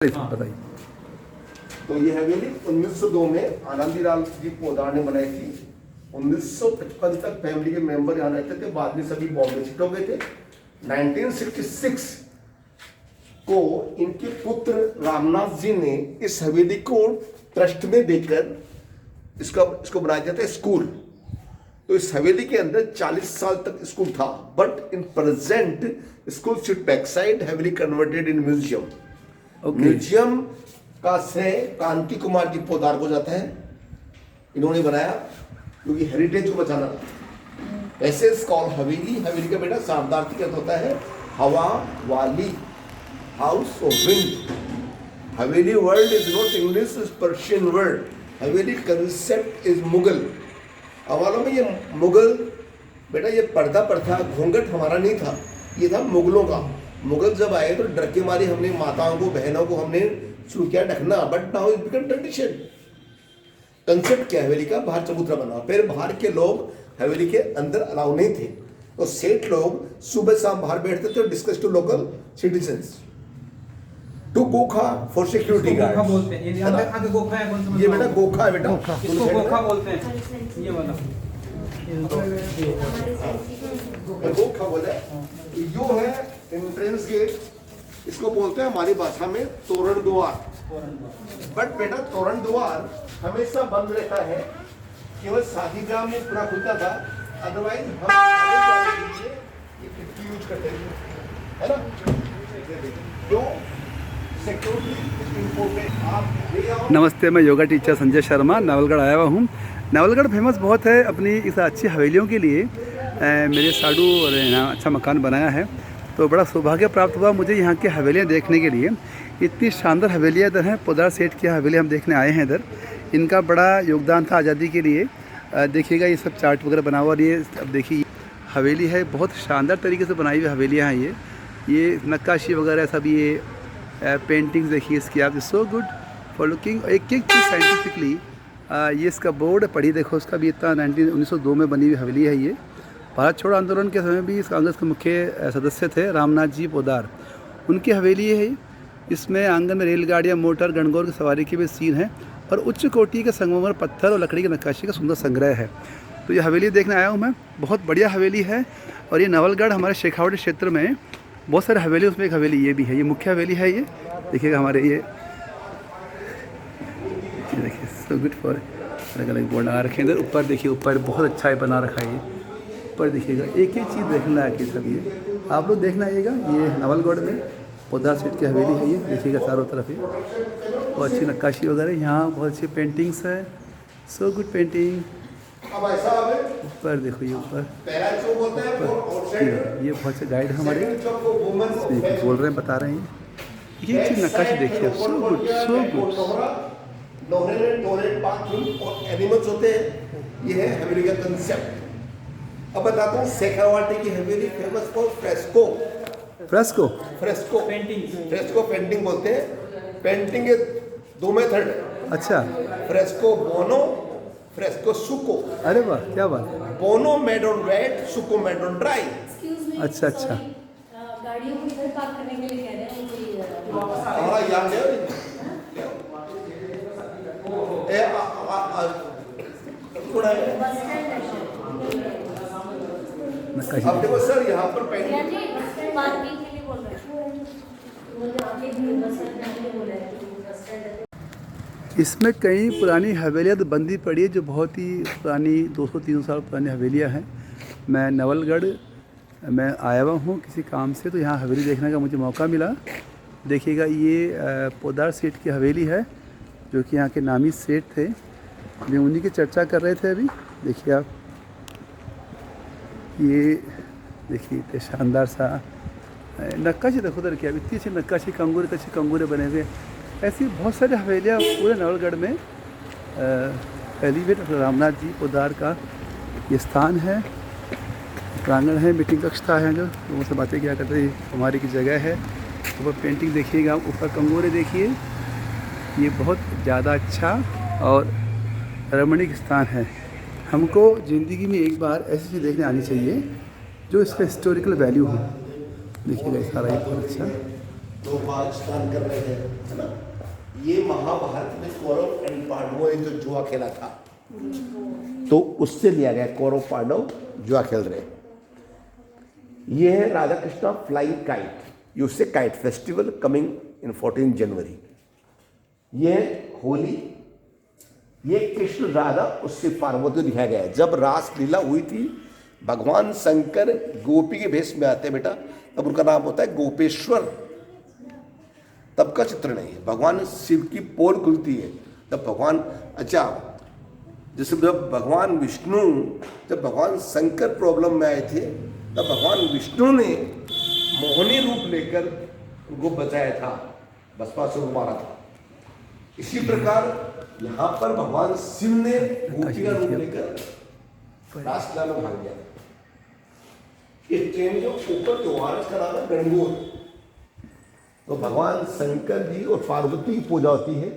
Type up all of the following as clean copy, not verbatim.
बताइए। तो ये हवेली 1902 में आनंदीलाल जी पोदार ने बनाई थी। 1955 तक फैमिली के मेंबर यहाँ रहते थे, बाद में सभी बॉम्बे शिफ्ट हो गए थे। 1966 को इनके पुत्र रामनाथ जी ने इस हवेली को ट्रस्ट में देकर इसको बनाया जाता है स्कूल। तो इस हवेली के अंदर 40 साल तक स्कूल था, but in present school sit back side, Haveli converted in museum. Museum का श्रेय कांति कुमार जी पोदार को जाता है। इन्होंने बनाया क्योंकि हेरिटेज को बचाना था। ऐसे कॉल हवेली, हवेली का बेटा शारदार्थी का होता है हवा वाली, house of wind. Haveli word is not English, is Persian word. Haveli concept is Mughal. अब मालूम है ये मुगल बेटा, ये पर्दा पर था, घूंघट हमारा नहीं था, ये था मुगलों का। मुगल जब आए तो डर के मारे हमने माताओं को, बहनों को हमने शुरू किया ढकना, but now it become tradition. Concept क्या हवेली का, बाहर चबूतरा बना। फिर बाहर के लोग हवेली के अंदर अलाउ नहीं थे, तो सेठ लोग सुबह शाम बाहर बैठते थे, discuss to local citizens to गोखा फॉर सिक्योरिटी गार्ड बोलते हैं। आगे गोखा है, कौन सा? ये बेटा गोखा है बेटा, इसको गोखा बोलते हैं, ये वाला गोखा बोले। यो है एंट्रेंस गेट, इसको बोलते हैं हमारी भाषा में तोरण द्वार। बट बेटा तोरण द्वार हमेशा बंद रहता है, केवल शादी ब्याह में पूरा खुलता था, अदरवाइज हम ये खिड़की यूज करते हैं, है ना। तो नमस्ते, मैं योगा टीचर संजय शर्मा नवलगढ़ आया हुआ हूँ। नवलगढ़ फेमस बहुत है अपनी इस अच्छी हवेलियों के लिए। मेरे साडू और यहाँ अच्छा मकान बनाया है, तो बड़ा सौभाग्य प्राप्त हुआ मुझे यहाँ की हवेलियाँ देखने के लिए। इतनी शानदार हवेलियाँ इधर हैं। पोदार सेठ की हवेली हम देखने आए हैं इधर। इनका बड़ा योगदान था आज़ादी के लिए। देखिएगा ये सब चार्ट वगैरह बना हुआ, और ये अब देखिए हवेली है, बहुत शानदार तरीके से बनाई हुई हवेलियाँ हैं ये नक्काशी वगैरह सब, ये पेंटिंग्स देखिए इसकी आप, सो गुड फॉर लुकिंग। एक एक चीज़ साइंटिफिकली, ये इसका बोर्ड पढ़ी देखो, उसका भी इतना 1902 में बनी हुई हवेली है ये। भारत छोड़ो आंदोलन के समय भी इस कांग्रेस के मुख्य सदस्य थे रामनाथ जी पोदार, उनकी हवेली है। इसमें आंगन में रेलगाड़ियाँ, मोटर, गणगौर की सवारी के भी सीन है, और उच्च कोटि के संगमरमर पत्थर और लकड़ी की नक्काशी का सुंदर संग्रह है। तो ये हवेली देखने आया हूँ मैं, बहुत बढ़िया हवेली है। और ये नवलगढ़ हमारे शेखावाटी क्षेत्र में बहुत सारे हवेली, उसमें एक हवेली ये भी है, ये मुख्य हवेली है। ये देखिएगा हमारे ये देखिए, सो गुड फॉर, अलग अलग बोर्ड लगा रखे हैं इधर। ऊपर देखिए, ऊपर बहुत अच्छा है बना रखा है ये। ऊपर देखिएगा एक एक चीज़ देखने लायक है सब। ये आप लोग देखना आइएगा, ये नवलगढ़ में पोदार सेठ की हवेली है। ये देखिएगा चारों तरफ ही बहुत अच्छी नक्काशी वगैरह, यहाँ बहुत अच्छी पेंटिंग्स है, सो गुड पेंटिंग। ऊपर देखो, ये ऊपर ये बहुत अच्छे गाइड हमारे कुछ बोल रहे हैं, बता रहे हैं। ये चीज़ नक्काशी देखिए, so good so good. Toilet, bathroom और एनिमल्स होते हैं, ये है हवेली का कंसेप्ट। अब बताता हूँ, शेखावाटी की हवेली famous for fresco. Fresco fresco painting, fresco painting बोलते हैं। पेंटिंग के दो मेथड है। अच्छा, फ्रेस्को बोनो, फ्रेस्को सुको। अरे वाह, क्या बात है। बोनो मेड ऑन वेट, सुको मेड ऑन ड्राई। अच्छा अच्छा, गाड़ियों को इधर पार्क करने के लिए कह रहे हैं मुझे। याद है नक्काशी। अब देखो सर, यहाँ पर पेंटिंग पार्किंग के लिए बोल रहे हैं, मुझे आगे भी बस स्टैंड के लिए बोल रहे हैं। इसमें कई पुरानी हवेलियाँ तो बंदी पड़ी है, जो बहुत ही पुरानी 200-300 साल पुरानी हवेलियाँ हैं। मैं नवलगढ़ मैं आया हुआ हूँ किसी काम से, तो यहाँ हवेली देखने का मुझे मौका मिला। देखिएगा ये पोदार सेठ की हवेली है, जो कि यहाँ के नामी सेठ थे। अभी उन्हीं की चर्चा कर रहे थे अभी। देखिए आप, ये देखिए इतने शानदार सा नक्काशी देखो उधर क्या, इतनी अच्छी नक्काशी, कंगूरे अच्छे कंगूरे बने हुए। ऐसी बहुत सारी हवेलियाँ पूरे नवलगढ़ में फैली हुई। डॉक्टर रामनाथ जी पोदार का ये स्थान है, प्रांगण है, मीटिंग कक्ष था है, जो लोगों से बातें किया करते हैं, हमारी की जगह है। ऊपर पेंटिंग देखिएगा, ऊपर कंगोरे देखिए, ये बहुत ज़्यादा अच्छा और रमणीक स्थान है। हमको ज़िंदगी में एक बार ऐसी चीज़ देखने आनी चाहिए जो इसका हिस्टोरिकल वैल्यू हो। देखिएगा सारा ये बहुत अच्छा लोग स्नान कर रहे हैं, है ना। ये महाभारत में कौरव एंड पांडवों ने जो जुआ खेला था, तो उससे लिया गया। कौरव पांडव जुआ खेल रहे। ये है राधा कृष्णा फ्लाइंग काइट, उससे काइट फेस्टिवल कमिंग इन 14 जनवरी। ये है होली, ये कृष्ण राधा उससे पार्वती दिखाया गया है। जब रासलीला हुई थी, भगवान शंकर गोपी के भेष में आते हैं बेटा, तब उनका नाम होता है गोपेश्वर। तब का चित्र नहीं है। भगवान शिव की पोल खुलती है तब भगवान, अच्छा जैसे जब भगवान विष्णु, जब भगवान शंकर प्रॉब्लम में आए थे, तब भगवान विष्णु ने मोहनी रूप लेकर उनको बचाया था, भस्मासुर मारा था। इसी प्रकार यहाँ पर भगवान शिव ने गोपी का रूप लेकर रासलीला में भाग गया। इस ट्रेन के ऊपर त्योहार का नाम है गणगौर। तो भगवान शंकर जी और पार्वती की पूजा होती है।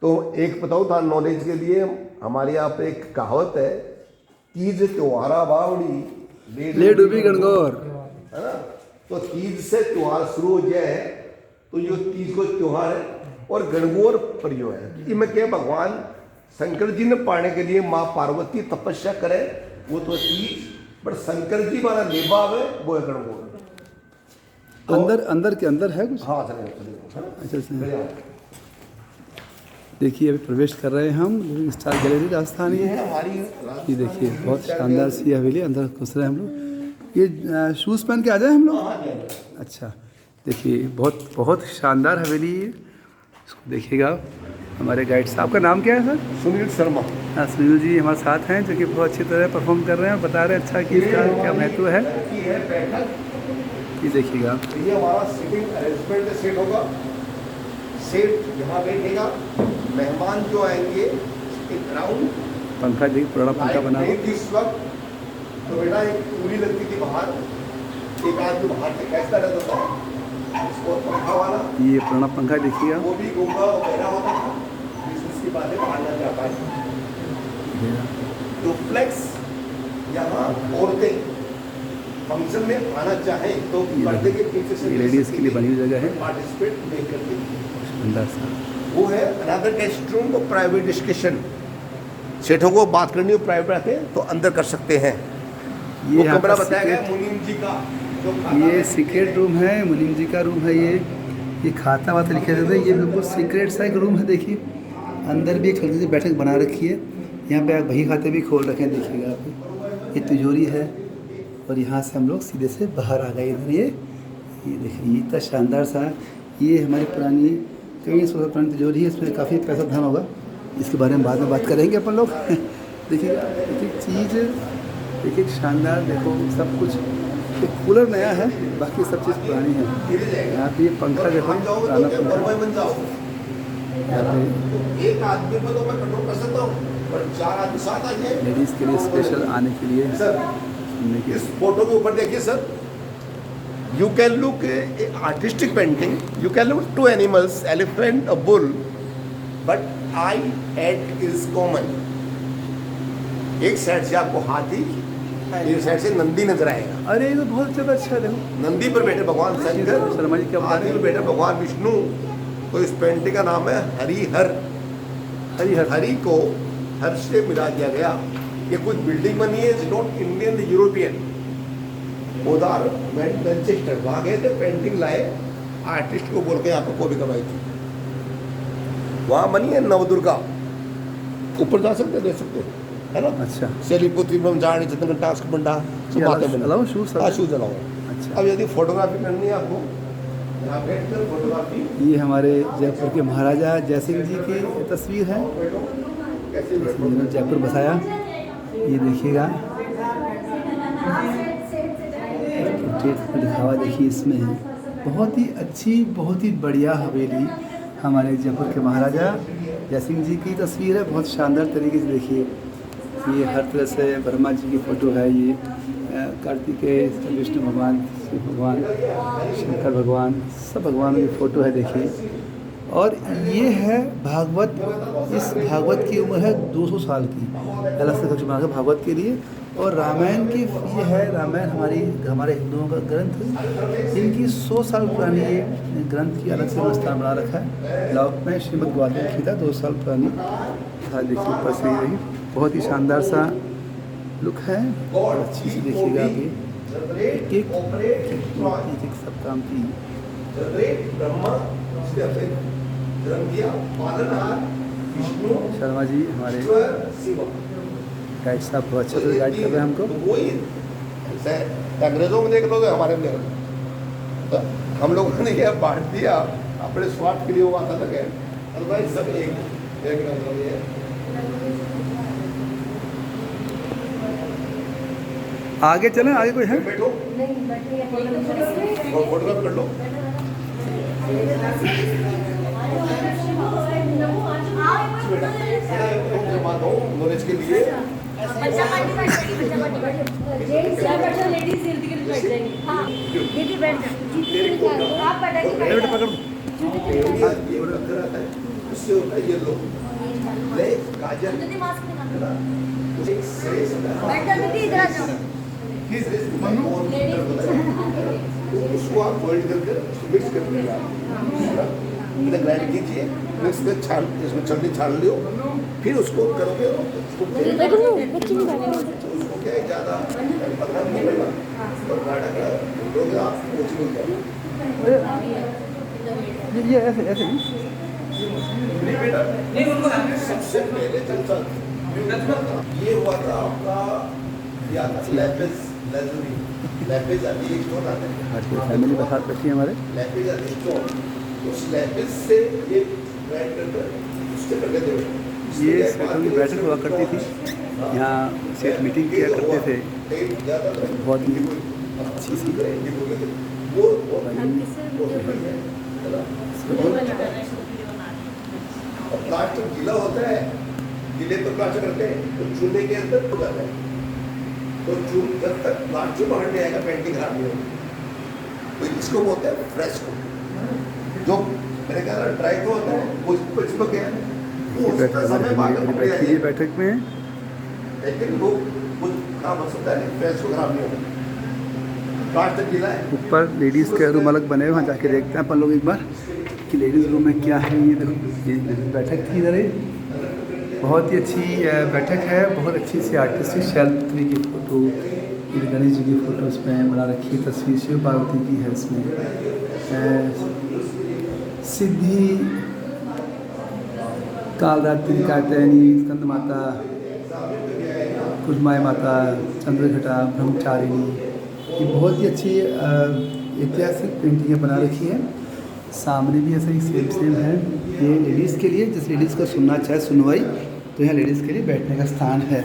तो एक बताओ था नॉलेज के लिए, हमारे यहाँ पे एक कहावत है, तीज त्योहारा बावड़ी ले डूबी गणगौर, है ना। तो तीज से त्योहार शुरू हो गया है, तो जो तीज को त्योहार है, और गणगौर पर जो है कि मैं क्या, भगवान शंकर जी ने पाने के लिए माँ पार्वती तपस्या करे, वो तो तीज, बट शंकर जी वाला निभाव है वो है गणगौर। तो अंदर अंदर के अंदर है कुछ। हाँ चलिए अच्छा अच्छा, देखिए अभी प्रवेश कर रहे हैं हम लिविंग स्टार गैलरी राजस्थान। ये ये है हमारी ये देखिए बहुत शानदार सी हवेली, अंदर घुस रहे हैं हम लोग। ये शूज़ पहन के आ जाए हम लोग। अच्छा देखिए बहुत बहुत शानदार हवेली है, इसको देखिएगा। हमारे गाइड साहब का नाम क्या है सर? सुनील शर्मा। हाँ सुनील जी हमारे साथ हैं, जो कि बहुत अच्छी तरह परफॉर्म कर रहे हैं और बता रहे हैं अच्छा कि इसका क्या महत्व है। ये देखिएगा, ये हमारा सीटिंग अरेंजमेंट सेट होगा। सेट यहाँ बैठेगा, मेहमान जो आएंगे राउंड पंखा देखिए, पुराना पंखा बना हुआ। इस वक्त तो बेटा एक पूरी लगती थी बाहर, एक आदमी बाहर से कैसा रहता था, इसको पंखा वाला, ये पुराना पंखा देखिएगा। वो भी गूंगा बहरा होता था, इसकी बातें बाहर ना जा पाए। डुप्लेक्स, यहाँ औरतें फंक्शन में आना चाहें तो पर्दे के पीछे से लेडीज़ के लिए बनी हुई जगह है, पार्टिसिपेट नहीं करती। शानदार सा। वो है अनदर गेस्ट रूम को प्राइवेट डिस्कशन, सेठों को बात करनी हो प्राइवेट रखें तो अंदर कर सकते हैं। ये वो यहाँ कमरा पर बताया गया सीक्रेट, मुनीम जी का, ये सीक्रेट रूम है, मुनीम जी का रूम है। ये खाता वाता लिखे रहते हैं, ये बिल्कुल सीक्रेट सा एक रूम है। देखिए अंदर भी एक छोटी सी बैठक बना रखी है, यहाँ पे आप बही खाते भी खोल रखे हैं, देखिएगा आप। ये तिजोरी है और यहाँ से हम लोग सीधे से बाहर आ गए इधर। ये देखिए ये इतना शानदार सा, ये हमारी पुरानी कई सौ पुरानी तिजोरी है, इसमें काफ़ी पैसा धन होगा, इसके बारे में बाद में बात करेंगे अपन लोग। देखिए एक एक चीज़, एक एक शानदार, देखो सब कुछ। एक कूलर नया है, बाकी सब चीज़ पुरानी है। यहाँ पे ये पंखा देखो, पुराना पंखा। बन जाओ, यहाँ पे एक आदमी को तो मैं कंट्रोल कर सकता हूँ, पर 4 आदमी साथ आ जाए। लेडीज़ के लिए स्पेशल आने के लिए सर सुनने के इस फोटो के ऊपर देखिए sir, you can look artistic painting, you can look 2 animals, elephant a bull, but eye it is common. एक साइड से आपको हाथी, एक साइड से नंदी नजर आएगा। अरे ये तो बहुत अच्छा, देखो नंदी पर बैठे भगवान शंकर, शर्मा जी क्या बता हाथी रहे पर बैठे भगवान विष्णु। तो इस पेंटिंग का नाम है हरिहर। हरिहर। हरि को हर से मिला दिया गया। ये कुछ बिल्डिंग बनी है, इट्स नॉट इंडियन, यूरोपियन। उधर मैनचेस्टर वहाँ गए थे, पेंटिंग लाए, आर्टिस्ट को बोल के यहाँ पर कॉपी करवाई थी। वहाँ बनी है नवदुर्गा, ऊपर जा सकते देख सकते हो, है ना। अच्छा शैलीपुत्री ब्रह्मचारिणी चंद्र टास्क बंडा सब ये बातें बनी। अलाउ शूज हाँ शूज अलाउ। अच्छा अब यदि फोटोग्राफी करनी है आपको, यहाँ बैठ कर फोटोग्राफी। ये हमारे जयपुर के महाराजा जयसिंह जी की तस्वीर है, कैसे जिन्होंने जयपुर बसाया। ये देखिएगा लिखा हुआ, देखिए इसमें है। बहुत ही अच्छी, बहुत ही बढ़िया हवेली, हमारे जयपुर के महाराजा जयसिंह जी की तस्वीर है। बहुत शानदार तरीके से देखिए, ये हर तरह से ब्रह्मा जी की फ़ोटो है, ये कार्तिकेय, विष्णु भगवान, शिव भगवान, शंकर भगवान, सब भगवानों की फ़ोटो है देखिए। और ये है भागवत, इस भागवत की उम्र है 200 साल की। अलग से कुछ बना भागवत के लिए, और रामायण की ये है, रामायण हमारे हिंदुओं का ग्रंथ, इनकी 100 साल पुरानी ये ग्रंथ की अलग से स्थान बना रखा है। लॉक में श्रीमद् ग्वालियर की था 2 साल पुरानी, देखिए ऊपर से रही, बहुत ही शानदार सा लुक है। और अच्छी से देखिएगा आप ये एक सब काम की। शर्मा जी हमारे गाइड साहब बहुत अच्छे से गाइड कर रहे हैं हमको। वही अंग्रेजों में देख लोगे, हमारे में तो हम लोगों ने यह बांट दिया अपने स्वार्थ के लिए, वो आता लगे, अदरवाइज सब एक नंबर है। आगे चलें, आगे कोई है? बैठो नहीं बैठे और फोटोग्राफ कर लो। नॉलेज के लिए बच्चा पार्टी बैठ जाएगी, बच्चा पार्टी बैठ जेंट्स या बैठो, लेडीज जल्दी कर बैठ जाएंगी। हाँ दीदी बैठ जाओ, आप बैठेंगे बैठ बेटा जाओ। पकड़। ये रखा रहता है, उससे होता है ये लो ले गाजर दीदी मास्क निकालो, एक सही बैठ जाओ दीदी, इधर आ जाओ। उसको आप बॉइल करके मिक्स कर दीजिए, ग्राइंड कीजिए, मिक्स कर छान, इसमें चटनी छान लियो, फिर उसको करोगे, उसको क्या है ज़्यादा 15 मिनट लगेगा और गाढ़ा का लोगे आप कुछ मिल जाएगा। ये ऐसे ऐसे ही। नहीं बेटा, सबसे पहले चलता ये हुआ था आपका या लैपिस लेजरी, लैपिस अभी एक स्टोन आता है, आज पूरी फैमिली के साथ बैठी है हमारे। लैपिस अभी स्टोन, उस लैपिस से ये ग्राइंड करके उसके करके दो। ये सेठों की बैठक हुआ करती थी, यहाँ सेठ मीटिंग किया करते थे, बहुत ही अच्छी सी। प्लास्टिक गीला होता है, गीले पर प्लास्टिक करते हैं तो चूने के अंदर हो जाता है, तो चून जब तक प्लास्टिक बाहर नहीं आएगा पेंटिंग खराब नहीं होगी। तो इसको बोलते हैं फ्रेस्को, जो मेरे ख्याल ड्राई तो होता है वो इसको चिपक गया, बैठी बैठक में। लेकिन वो कुछ खराब हो सकता है, फ्रेस्को खराब नहीं होगा, प्लास्टिक गीला है। ऊपर लेडीज़ के रूम अलग बने हुए, वहाँ जाके देखते हैं अपन लोग एक बार कि लेडीज़ रूम में क्या है। ये देखो, ये बैठक थी इधर, बहुत ही अच्छी बैठक है, बहुत अच्छी सी आर्टिस्टिक शेल्फ की फ़ोटो, गणेश जी की फ़ोटो इसमें बना रखी है, तस्वीर शिव पार्वती की है इसमें, सिद्धि कालरात्रि कात्यायनी, स्कंद माता, कुसुमाय माता, चंद्रघटा, ब्रह्मचारिणी, ये बहुत ही अच्छी ऐतिहासिक पेंटिंगें बना रखी है। सामने भी ऐसा ही सेम है। ये लेडीज़ के लिए, जिस लेडीज़ को सुनना चाहे सुनवाई, तो यहाँ लेडीज़ के लिए बैठने का स्थान है।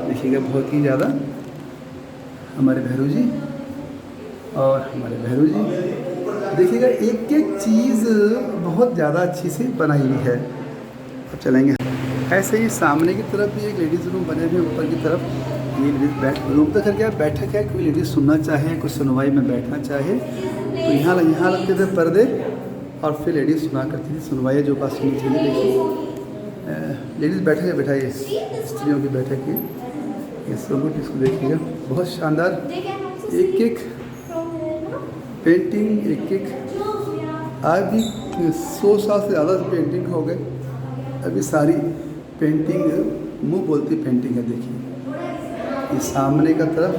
देखिएगा बहुत ही ज़्यादा हमारे भैरू जी और हमारे भैरू जी, देखिएगा एक एक चीज़ बहुत ज़्यादा अच्छी से बनाई हुई है। अब चलेंगे ऐसे ही सामने की तरफ भी एक लेडीज़ रूम बने हुए, ऊपर की तरफ ये लेडीज़ रूम तो करके बैठक है, कोई लेडीज़ सुनना चाहे, कुछ सुनवाई में बैठना चाहे तो यहाँ लगते थे पर्दे, और फिर लेडीज़ सुना करती थी, सुनवाई जो बात सुनी थी। देखिए लेडीज़ बैठक है, बैठा ये स्त्रियों की बैठक है, ये सब इसको देखिएगा, बहुत शानदार, एक एक पेंटिंग, एक एक आज भी 100 साल से ज़्यादा पेंटिंग हो गए, अभी सारी पेंटिंग मुँह बोलती पेंटिंग है। देखिए ये सामने का तरफ,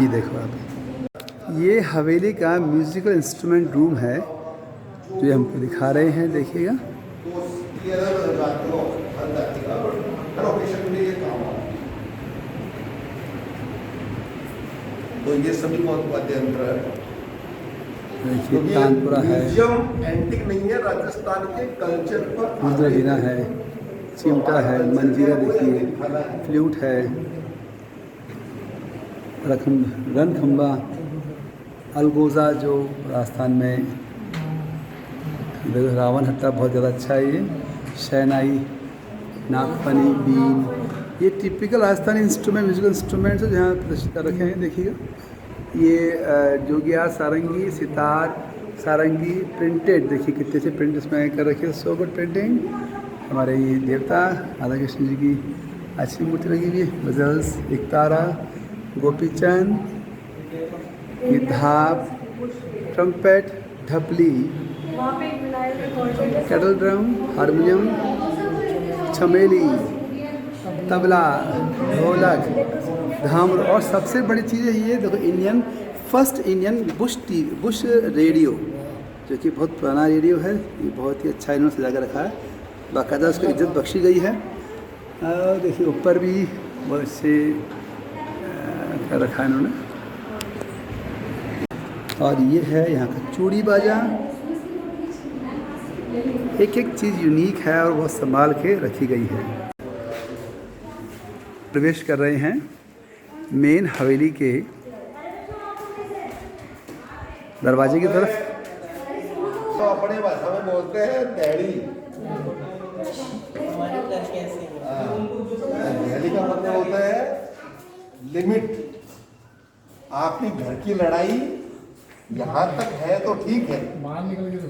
ये देखो आप, ये हवेली का म्यूज़िकल इंस्ट्रूमेंट रूम है जो हमको दिखा रहे हैं। देखिएगा तो ये सभी बहुत वाद्य यंत्र है, देखिए तानपुरा है, म्यूजियम एंटिक नहीं है, राजस्थान के कल्चर पर रुद्रवीणा है, चिमटा है, मंजीरा देखिए, फ्लूट है, रणखंबा, अलगोज़ा जो राजस्थान में, रावण हत्ता बहुत ज़्यादा अच्छा है, ये शहनाई, नागफनी, बीन, ये typical Rajasthani instrument, musical instruments है जहाँ प्रदर्शित कर रखे हैं। देखिएगा ये जोगिया, सारंगी, सितार, सारंगी प्रिंटेड, देखिए कितने से प्रिंट इसमें कर रखे हैं, सो गुड प्रिंटिंग। हमारे ये देवता राधा कृष्ण जी की अच्छी मूर्ति लगी हुई है। बजल्स, एक तारा, गोपीचंद, ये धाप, ट्रम्पेट, ढपली, वहाँ पे एक विनायक का कॉन्सर्ट है। कैटल ड्रम, हारमोनियम, चमेली, तबला, ढोलक, धाम और सबसे बड़ी चीज़ है ये देखो, फर्स्ट इंडियन बुश रेडियो, जो कि बहुत पुराना रेडियो है। ये बहुत ही अच्छा इन्होंने सजा कर रखा है, बाकायदा उसको इज्जत बख्शी गई है। और देखिए ऊपर भी बहुत अच्छे कर रखा है इन्होंने। और ये है यहाँ का चूड़ी बाजा, एक एक चीज़ यूनिक है और बहुत संभाल के रखी गई है। प्रवेश कर रहे हैं मेन हवेली के दरवाजे की तरफ। तो अपने भाषा में बोलते हैं डैडी। डैडी का मतलब होता है लिमिट। आपकी घर की लड़ाई यहाँ तक है तो ठीक है,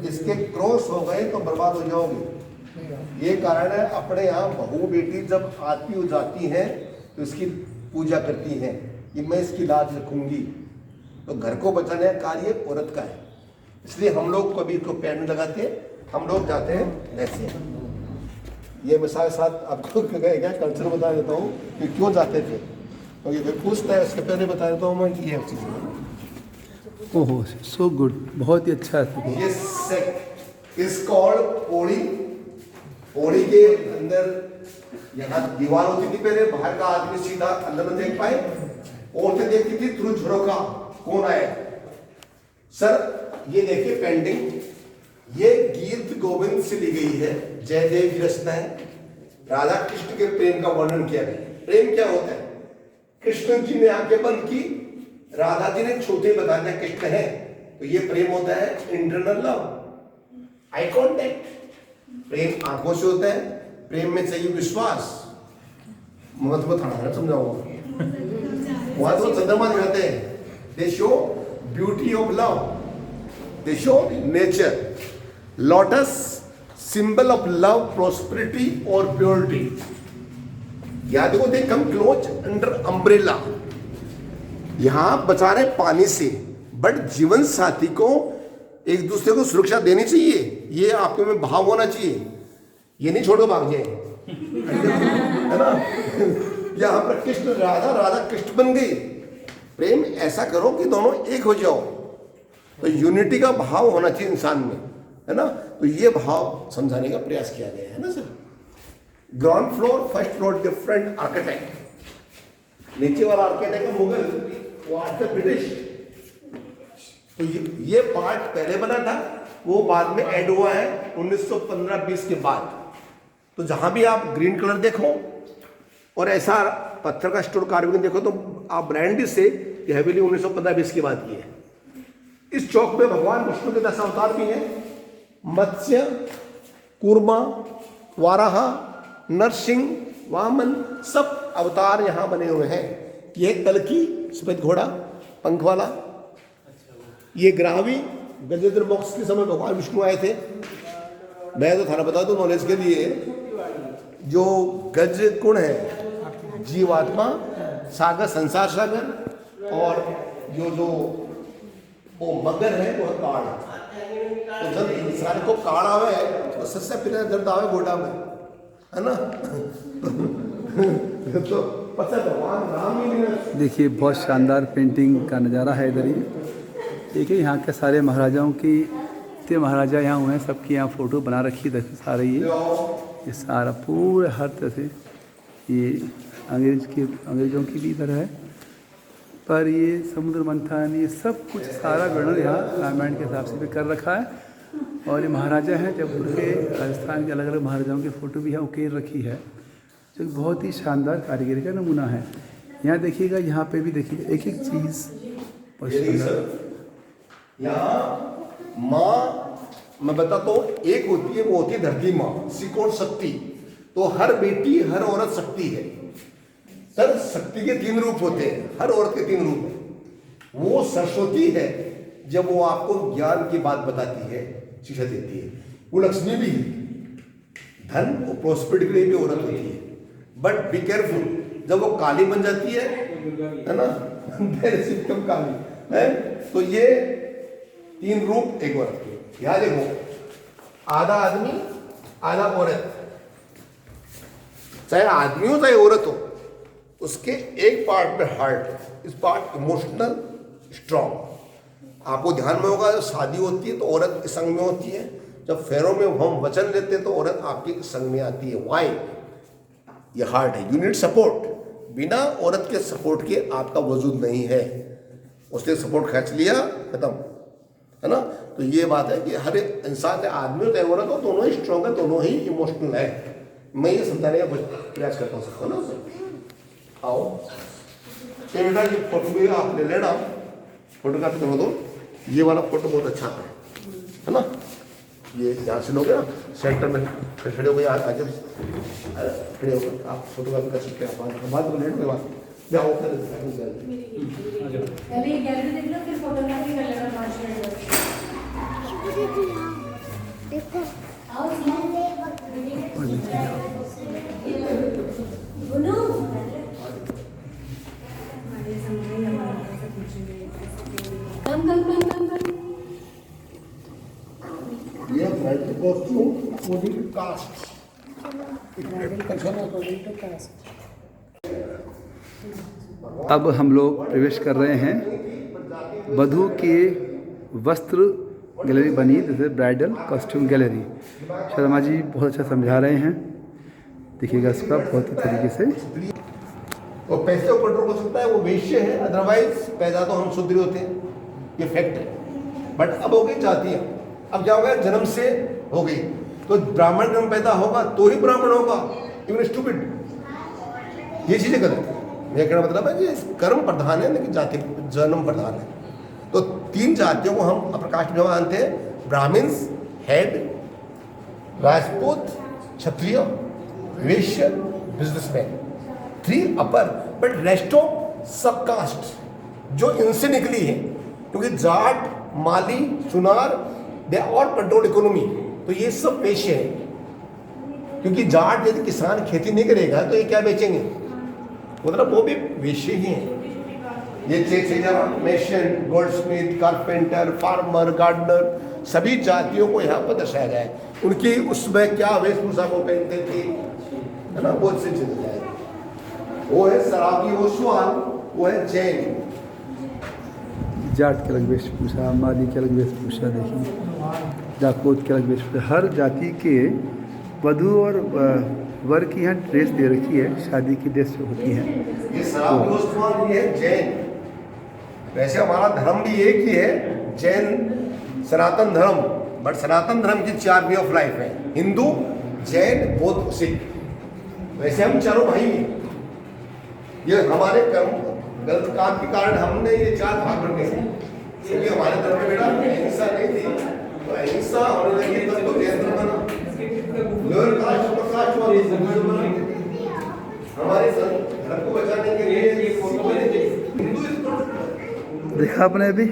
इसके क्रॉस हो गए तो बर्बाद हो जाओगे। ये कारण है अपने यहाँ बहू बेटी जब आती हो जाती हैं तो इसकी पूजा करती हैं कि मैं इसकी लाज रखूंगी। तो घर को बचाने का कार्य औरत का है, इसलिए हम लोग कभी इसको पैर में लगाते हैं, हम लोग जाते हैं ऐसे। ये मिसाल के साथ आपको क्या कल्चर बता देता हूँ कि क्यों जाते थे, तो ये पूछता है उसके पहले बता देता हूँ मैं कि ये चीज़ है। ओहो, सो गुड, बहुत ही अच्छा है। ये sect is called Pauri. Pauri के अंदर यहाँ दीवार होती थी पहले, बाहर का आदमी सीधा अंदर में देख पाए, औरतें देखती थी थ्रू झरोका कौन आया। सर ये देखिए पेंटिंग, ये गीत गोविंद से ली गई है, जयदेव की रचना है। राधा कृष्ण के प्रेम का वर्णन किया गया। प्रेम क्या होता है? कृष्ण जी ने आंखें बंद की, राधा जी ने छोटे बता दिया कृष्ण है, तो ये प्रेम होता है इंटरनल लव, आई कॉन्टेक्ट। प्रेम आंखों से होता है, प्रेम में चाहिए विश्वास। महत्व थाना समझाऊंगा, वहां तो चंद्रमा दिखाते हैं, दे show beauty of love, they show nature. Lotus symbol of love, prosperity और प्योरिटी। याद देखो, दे कम क्लोज अंडर अम्ब्रेला। यहां बचा रहे पानी से, बट जीवन साथी को एक दूसरे को सुरक्षा देनी चाहिए, ये आपके में भाव होना चाहिए। ये नहीं छोड़ो भाग जाए, है ना। यहां पर कृष्ण राधा, राधा कृष्ण बन गई। प्रेम ऐसा करो कि दोनों एक हो जाओ, तो यूनिटी का भाव होना चाहिए इंसान में, है ना। तो ये भाव समझाने का प्रयास किया गया है ना sir. Ground floor, first floor different architect. नीचे वाला आर्किटेक्ट है मुगल, वो आफ्टर ब्रिटिश। तो ये पार्ट पहले बना था, वो बाद में ऐड हुआ है 1915-20 के बाद। तो जहां भी आप ग्रीन कलर देखो और ऐसा पत्थर का स्टोन कार्विंग देखो, तो आप ब्रांड से ये हवेली 1915-20 की बात की है। इस चौक में भगवान विष्णु के 10 अवतार भी हैं। मत्स्य, कूर्मा, वाराहा, नरसिंह, वामन, सब अवतार यहाँ बने हुए हैं। ये कल्कि सफेद घोड़ा पंख वाला, ये ग्रावी गजेंद्र मोक्ष के समय भगवान विष्णु आए थे। मैं तो थाना बता दूं नॉलेज के लिए, जो गज गुण है जीवात्मा, सागर संसार सागर, और जो वो मगर है वो है काड़। तो जब इंसान को काड़ आवे तो सबसे पहले दर्द आवे गोडा में, है ना। तो पता भगवान राम ही नहीं। देखिए बहुत शानदार पेंटिंग का नज़ारा है इधर ही। देखिए यहाँ के सारे महाराजाओं की, जितने महाराजा यहाँ हुए हैं सबकी यहाँ फ़ोटो बना रखी है सारे। ये सारा पूरे हर तरह से, ये अंग्रेज़ों की भी इधर है, पर ये समुद्र मंथन, ये सब कुछ सारा वर्णन यहाँ रामायण के हिसाब से भी कर रखा है। और ये महाराजा हैं जयपुर के, राजस्थान के अलग अलग महाराजाओं की फ़ोटो भी यहाँ उकेर रखी है, जो बहुत ही शानदार कारीगरी का नमूना है। यहाँ देखिएगा, यहाँ पे भी देखिए एक एक चीज़ बहुत शानदार। यहाँ माँ मैं बताता हूँ, एक होती है, वो होती है धरती माँ, सिकोण शक्ति। तो हर बेटी, हर औरत शक्ति है सर। शक्ति के 3 रूप होते हैं, हर औरत के 3 रूप हैं। वो सरस्वती है, जब वो आपको ज्ञान की बात बताती है, शिक्षा देती है। वो लक्ष्मी भी है, धन और प्रॉस्पेरिटी के लिए भी औरत होती है, बट बी केयरफुल, जब वो काली बन जाती है ना, सिम्टम काली है, तो ये 3 रूप एक औरत के। यहाँ देखो, आधा आदमी आधा औरत, चाहे आदमी हो चाहे औरत हो, उसके एक पार्ट में हार्ट, इस पार्ट इमोशनल स्ट्रॉन्ग। आपको ध्यान में होगा, जब शादी होती है तो औरत के संग में होती है, जब फेरों में हम वचन लेते हैं तो औरत आपके संग में आती है। वाई? ये हार्ट है, यू नीड सपोर्ट। बिना औरत के सपोर्ट के आपका वजूद नहीं है। उसने सपोर्ट खींच लिया, खत्म, है ना। तो ये बात है कि हर इंसान, चाहे आदमी हो चाहे औरत हो, दोनों ही स्ट्रॉन्ग है, दोनों ही इमोशनल है। मैं ये समझाने का प्रयास करता हूँ ना। आओ बेटा, ये फोटो भी आप ले लेना, फोटोग्राफी करवा दो। ये वाला फोटो बहुत अच्छा है ना। ये यहाँ से लोगे ना, सेंटर में खड़े हो गए, आगे खड़े हो गए, आप फोटोग्राफी कर सकते हैं। बाद में लेट में बात जाओ, पहले ये गैलरी देख लो, फिर फोटोग्राफी कर लेना 5 मिनट। देखो आओ ये bridal costume according to caste. अब हम लोग प्रवेश कर रहे हैं वधू के वस्त्र गैलरी बनी, जैसे bridal costume gallery. Sharma ji बहुत अच्छा समझा रहे हैं, देखिएगा इसका बहुत ही तरीके से। वो पैसे को कंट्रोल कर सकता है, वो वेश्य है, अदरवाइज पैदा तो हम शूद्र होते हैं, ये फैक्ट है। बट अब हो गई जातियाँ, अब क्या होगा, जन्म से हो गई, तो ब्राह्मण जन्म पैदा होगा तो ही ब्राह्मण होगा, इवन स्टूपिड। ये चीजें गलत है। मेरा कहना मतलब है कि कर्म प्रधान है, लेकिन जाति जन्म प्रधान है। तो 3 जातियों को हम अपर कास्ट में मानते हैं, Brahmins, head, Rajput, Kshatriya, Vysya, businessman. 3 upper, but rest of सब कास्ट जो इनसे निकली है, क्योंकि जाट, माली, सुनार, दे और कंट्रोल इकोनॉमी, तो ये सब पेशे हैं। क्योंकि जाट यदि किसान खेती नहीं करेगा तो ये क्या बेचेंगे, मतलब वो भी वेश्य ही हैं। ये mason, goldsmith, carpenter, farmer, gardener, सभी जातियों को यहाँ पर दर्शाया गया है। उनकी उसमें क्या वेशभूषा को पहनते थे, है ना, बहुत सी चीजें है। वो है शराबी ओसवाल, वो है जैन। जाट की अलग वेशभूषा, माली की अलग वेशभूषा, देखिए डाकोत की अलग वेशभूषा। हर जाति के वधू और वर की यहाँ ड्रेस दे रखी है, शादी की ड्रेस जो होती है। ये शराबी ओसवाल भी है जैन। वैसे हमारा धर्म भी एक ही है, जैन सनातन धर्म, बट सनातन धर्म की 4 वे ऑफ लाइफ है, हिंदू, जैन, बौद्ध, सिख। वैसे हम चारों भाई हैं। ये हमारे कर्म गलत काम के कारण हमने ये 4 भाग बन गए, क्योंकि हमारे धर्म में बेटा अहिंसा नहीं थी, तो अहिंसा होने लगी तब तो जैन धर्म बना, लोअर कास्ट अपर कास्ट वाले हिंदू बना। हमारे धर्म को बचाने के लिए देखा आपने अभी,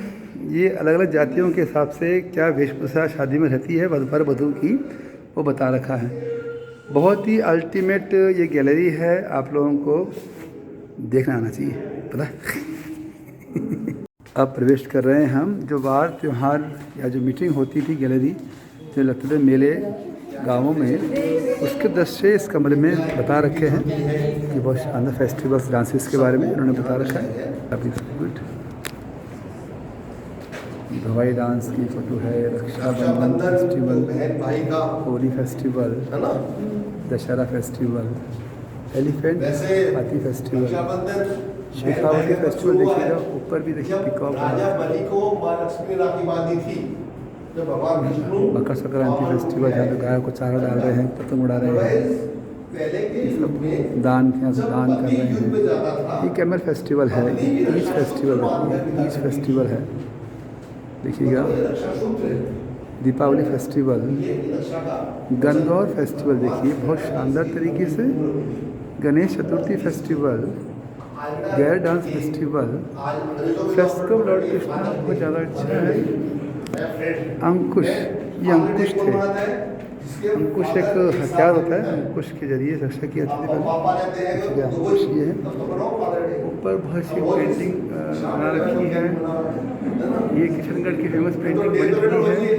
ये अलग अलग जातियों के हिसाब से क्या वेशभूषा शादी में रहती है वर वधू की, वो बता रखा है। बहुत ही अल्टीमेट ये गैलरी है, आप लोगों को देखना आना चाहिए, पता है। अब प्रवेश कर रहे हैं हम, जो वार त्यौहार या जो मीटिंग होती थी गैलरी, जो लगते थे मेले गाँवों में, उसके दृश्य इस कमरे में बता रखे हैं। ये बहुत शानदार फेस्टिवल्स, डांसेस के बारे में इन्होंने बता रखा है। अभी गुड भवाई डांस की फोटो है, रक्षाबंधन फेस्टिवल, बहन भाई का होली फेस्टिवल, है ना, दशहरा फेस्टिवल, एलिफेंट हाथी फेस्टिवल, रक्षाबंधन, शेखावती फेस्टिवल। देखिएगा ऊपर भी देखिए पिकॉक, राजा बलि को मां लक्ष्मी राखी बांधी थी, जब भगवान विष्णु मकर संक्रांति फेस्टिवल, जहाँ पे गायों को चारा डाल रहे हैं, पतंग उड़ा रहे हैं, पहले के युग में दान के यहाँ से दान कर रहे युद्ध में हैं। जाता था। ये कैमल फेस्टिवल है, तीज फेस्टिवल है, तीज फेस्टिवल है, देखिएगा रक्षा सूत्र है, दीपावली फेस्टिवल, ये रक्षा का गणगौर फेस्टिवल देखिए बहुत शानदार तरीके से, गणेश चतुर्थी फेस्टिवल, गैर dance festival, fresco Lord Krishna बहुत ज़्यादा अच्छा है। अंकुश, ये अंकुश थे, अंकुश एक हथियार होता है, अंकुश के जरिए रक्षा की जाती थी पहले। अंकुश ये है, ऊपर बहुत सी पेंटिंग बना रखी है। ये किशनगढ़ की फेमस पेंटिंग बनी हुई है।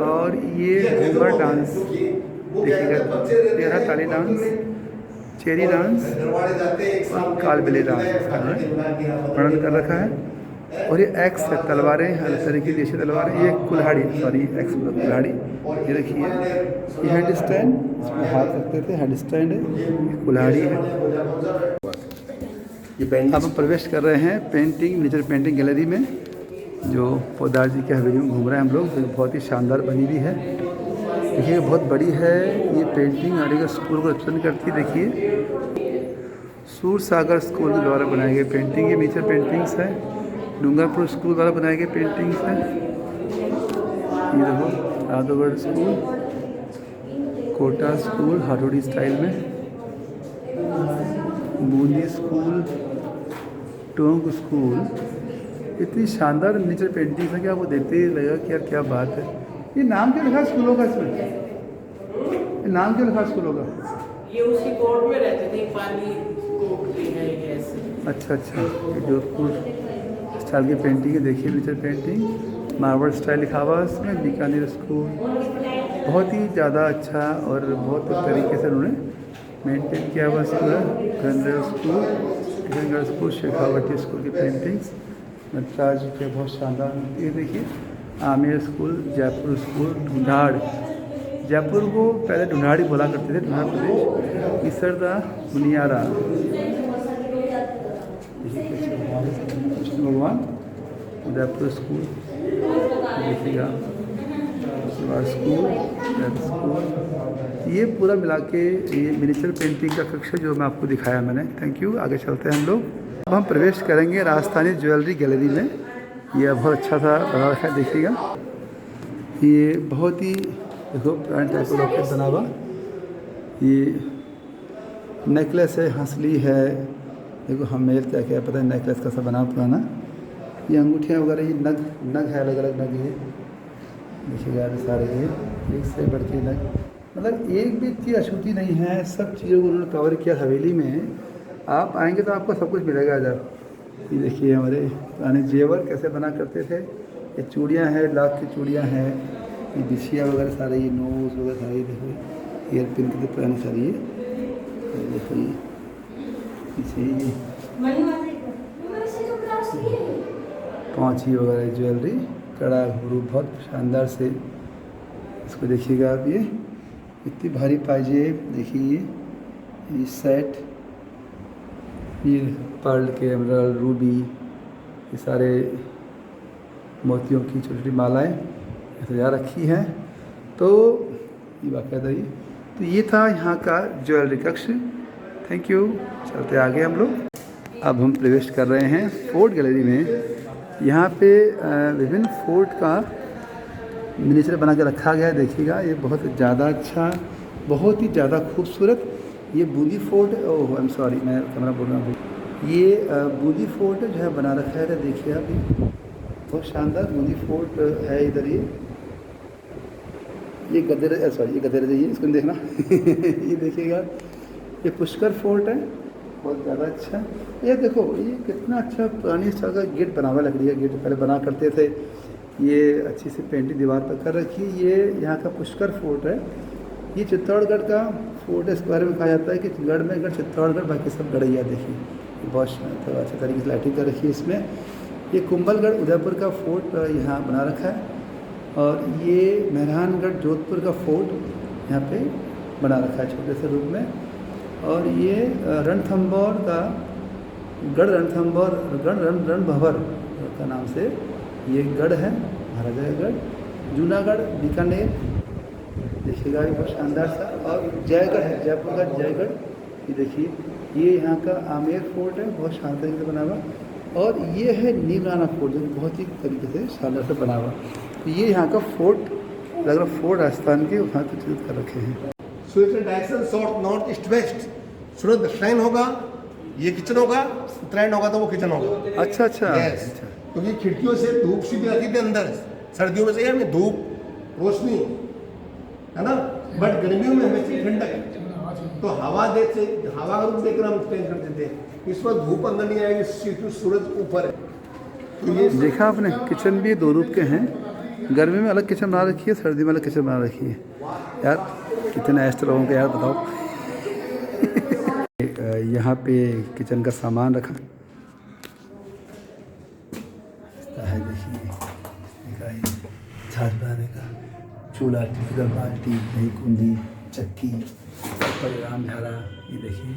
और ये घूमर डांस देखिएगा, 13 ताली डांस, चेरी डांस और कालबेली डांस इसका वर्णन कर रखा है। और ये एक्स है, तलवारें, हर तरह की देशी तलवारें। ये कुल्हाड़ी, सॉरी एक्स कुल्हाड़ी, ये रखी है। ये हेड स्टैंड, इसमें हाथ रखते थे, हेड स्टैंड है। ये कुल्हाड़ी है। अब हम प्रवेश कर रहे हैं पेंटिंग, नेचर पेंटिंग गैलरी में, जो पोदार जी के हवेली में घूम रहे हैं हम लोग, जो बहुत ही शानदार बनी हुई है। देखिए बहुत बड़ी है ये पेंटिंग, अलीगढ़ स्कूल को रिप्रेजेंट करती है। देखिए सूर सागर स्कूल के द्वारा बनाई गई पेंटिंग, ये नेचर पेंटिंग्स है। डूंगरपुर स्कूल द्वारा बनाई गई पेंटिंग्स हैं। ये देखो आदोगढ़ स्कूल, कोटा स्कूल हाथोड़ी स्टाइल में, बूंदी स्कूल, टोंक स्कूल। इतनी शानदार नेचर पेंटिंग्स है कि आपको देखते ही लगेगा कि यार क्या बात है। ये नाम क्या लिखा स्कूलों का इसमें? ये नाम क्या लिखा स्कूलों का? ये उसी कोर्ट में रहते थे, पानी कोर्ट है ऐसे। अच्छा, जोधपुर स्टाइल की पेंटिंग है। देखिए नेचर पेंटिंग, मार्बल स्टाइल लिखा हुआ है इसमें। बीकानेर स्कूल बहुत ही ज़्यादा अच्छा और बहुत तरीके से उन्होंने मेंटेन किया हुआ स्कूल है। Gangrel school, Kishangarh school, Shekhawati school की पेंटिंग्स नटराज के बहुत शानदार। ये देखिए आमेर स्कूल, जयपुर स्कूल, ढूंढाड़। जयपुर को पहले ढूंढाड़ी बोला करते थे, ढूंढाड़ प्रदेश। इसरदा मुनियारा, कृष्ण भगवान, उदयपुर स्कूल देखिएगा, शिवा स्कूल। ये पूरा मिला के ये मिनिएचर पेंटिंग का कक्ष जो मैं आपको दिखाया मैंने। Thank you. आगे चलते हैं हम लोग। अब हम प्रवेश करेंगे राजस्थानी ज्वेलरी गैलरी में। ये बहुत अच्छा सा बना रखा है, देखिएगा। ये बहुत ही देखो पुराने टाइप का लॉकेट बना हुआ। ये नेकलेस है, हंसली है, देखो हमें क्या क्या पता है नेकलेस कैसा बना पुराना। ये अंगूठियाँ वगैरह, ये नग है, अलग अलग नग है, देखिएगा सारे। ये एक से बढ़ के नग, मतलब एक भी चीज़ अछूती नहीं है। सब चीज़ों को उन्होंने कवर किया हवेली में। आप आएंगे तो आपको सब कुछ मिलेगा इधर। ये देखिए हमारे पुराने जेवर कैसे बना करते थे। ये चूड़ियाँ हैं, लाख की चूड़ियाँ हैं, ये बिछिया वगैरह सारे, ये नोज वगैरह सारे, देखो ईयर पिन की पुरानी सारी। ये देखो ये पाँची वगैरह ज्वेलरी, कड़ा घुंघरू बहुत शानदार से। इसको देखिएगा आप, ये इतनी भारी पाजेब, देखिए ये सेट, ये पर्ल के एमरल्ड, रूबी, ये सारे मोतियों की छोटी छोटी मालाएँ सजा रखी हैं। तो ये बाकायदा ये तो ये था यहाँ का ज्वेलरी कक्ष। Thank you. चलते आगे हम लोग। अब हम प्रवेश कर रहे हैं फोर्ट गैलरी में। यहाँ पे विभिन्न फोर्ट का मिनिएचर बना के रखा गया है, देखिएगा। ये बहुत ज़्यादा अच्छा, बहुत ही ज़्यादा खूबसूरत। ये Bundi fort, oh I am sorry, मैं कैमरा बोल रहा हूँ। ये बूंदी फोर्ट जो है बना रखा है, तो देखिए आप, बहुत शानदार बूंदी फोर्ट है इधर। ये गदेरे, सॉरी ये गदेरे, ये इसको देखना ये देखिएगा, ये पुष्कर फोर्ट है, बहुत ज़्यादा अच्छा। ये देखो ये कितना अच्छा पुरानी स्टाइल का गेट बना हुआ, लकड़ी का गेट पहले बना करते थे। ये अच्छी सी पेंटिंग दीवार पर कर रखी है। ये यहाँ का पुष्कर फोर्ट है। ये चित्तौड़गढ़ का फोर्ट है। इस बारे में कहा जाता है कि गढ़ में गढ़, चित्तौड़गढ़, बाकी सब गढ़ैया। देखिए बहुत अच्छे तरीके से लाइटिंग कर रखी है इसमें। ये कुंभलगढ़ उदयपुर का फोर्ट यहाँ बना रखा है। और ये मेहरानगढ़ जोधपुर का फोर्ट यहाँ पे बना रखा है छोटे से रूप में। और ये रणथंभौर का गढ़, रणभंवर का नाम से ये गढ़ है, महाराजा का गढ़। जूनागढ़, बीकानेर, देखिएगा ये बहुत शानदार सा। और जयगढ़ है, जयपुर का जयगढ़, ये देखिए। ये यहाँ का आमेर फोर्ट है, बहुत शानदार तरीके से बना हुआ। और ये है नीमराना फोर्ट, जो बहुत ही तरीके से शानदार से बना हुआ। ये यहाँ का फोर्ट, लग रहा फोर्ट राजस्थान के वहाँ पे चित्रित कर रखे हैं। सूर्य direction south north east west. सूर्य दक्षिणायन होगा, ये किचन होगा, उत्तरायण होगा तो वो किचन होगा। अच्छा अच्छा, यस, क्योंकि खिड़कियों से धूप सीधी आती थी अंदर, सर्दियों में से यार में धूप रोशनी है ना, बट गर्मियों में हमें चाहिए ठंडक, तो हवा देते, हवा का रूप देकर हम चेंज कर देते हैं। इस पर धूप अंदर नहीं आएगी, क्योंकि सूरज ऊपर है। तो ये देखा आपने, किचन भी 2 रूप के हैं। गर्मी में अलग किचन बना रखी है, सर्दी में अलग किचन बना रखी है। यार कितने ऐसे लोगों के यार बताओ। यहाँ पे किचन का सामान रखा है, देखिए छाछ बनाने का चूल्हा, टिपिकल बाल्टी, दही कुंडी, चक्की, राम झारा। ये देखिए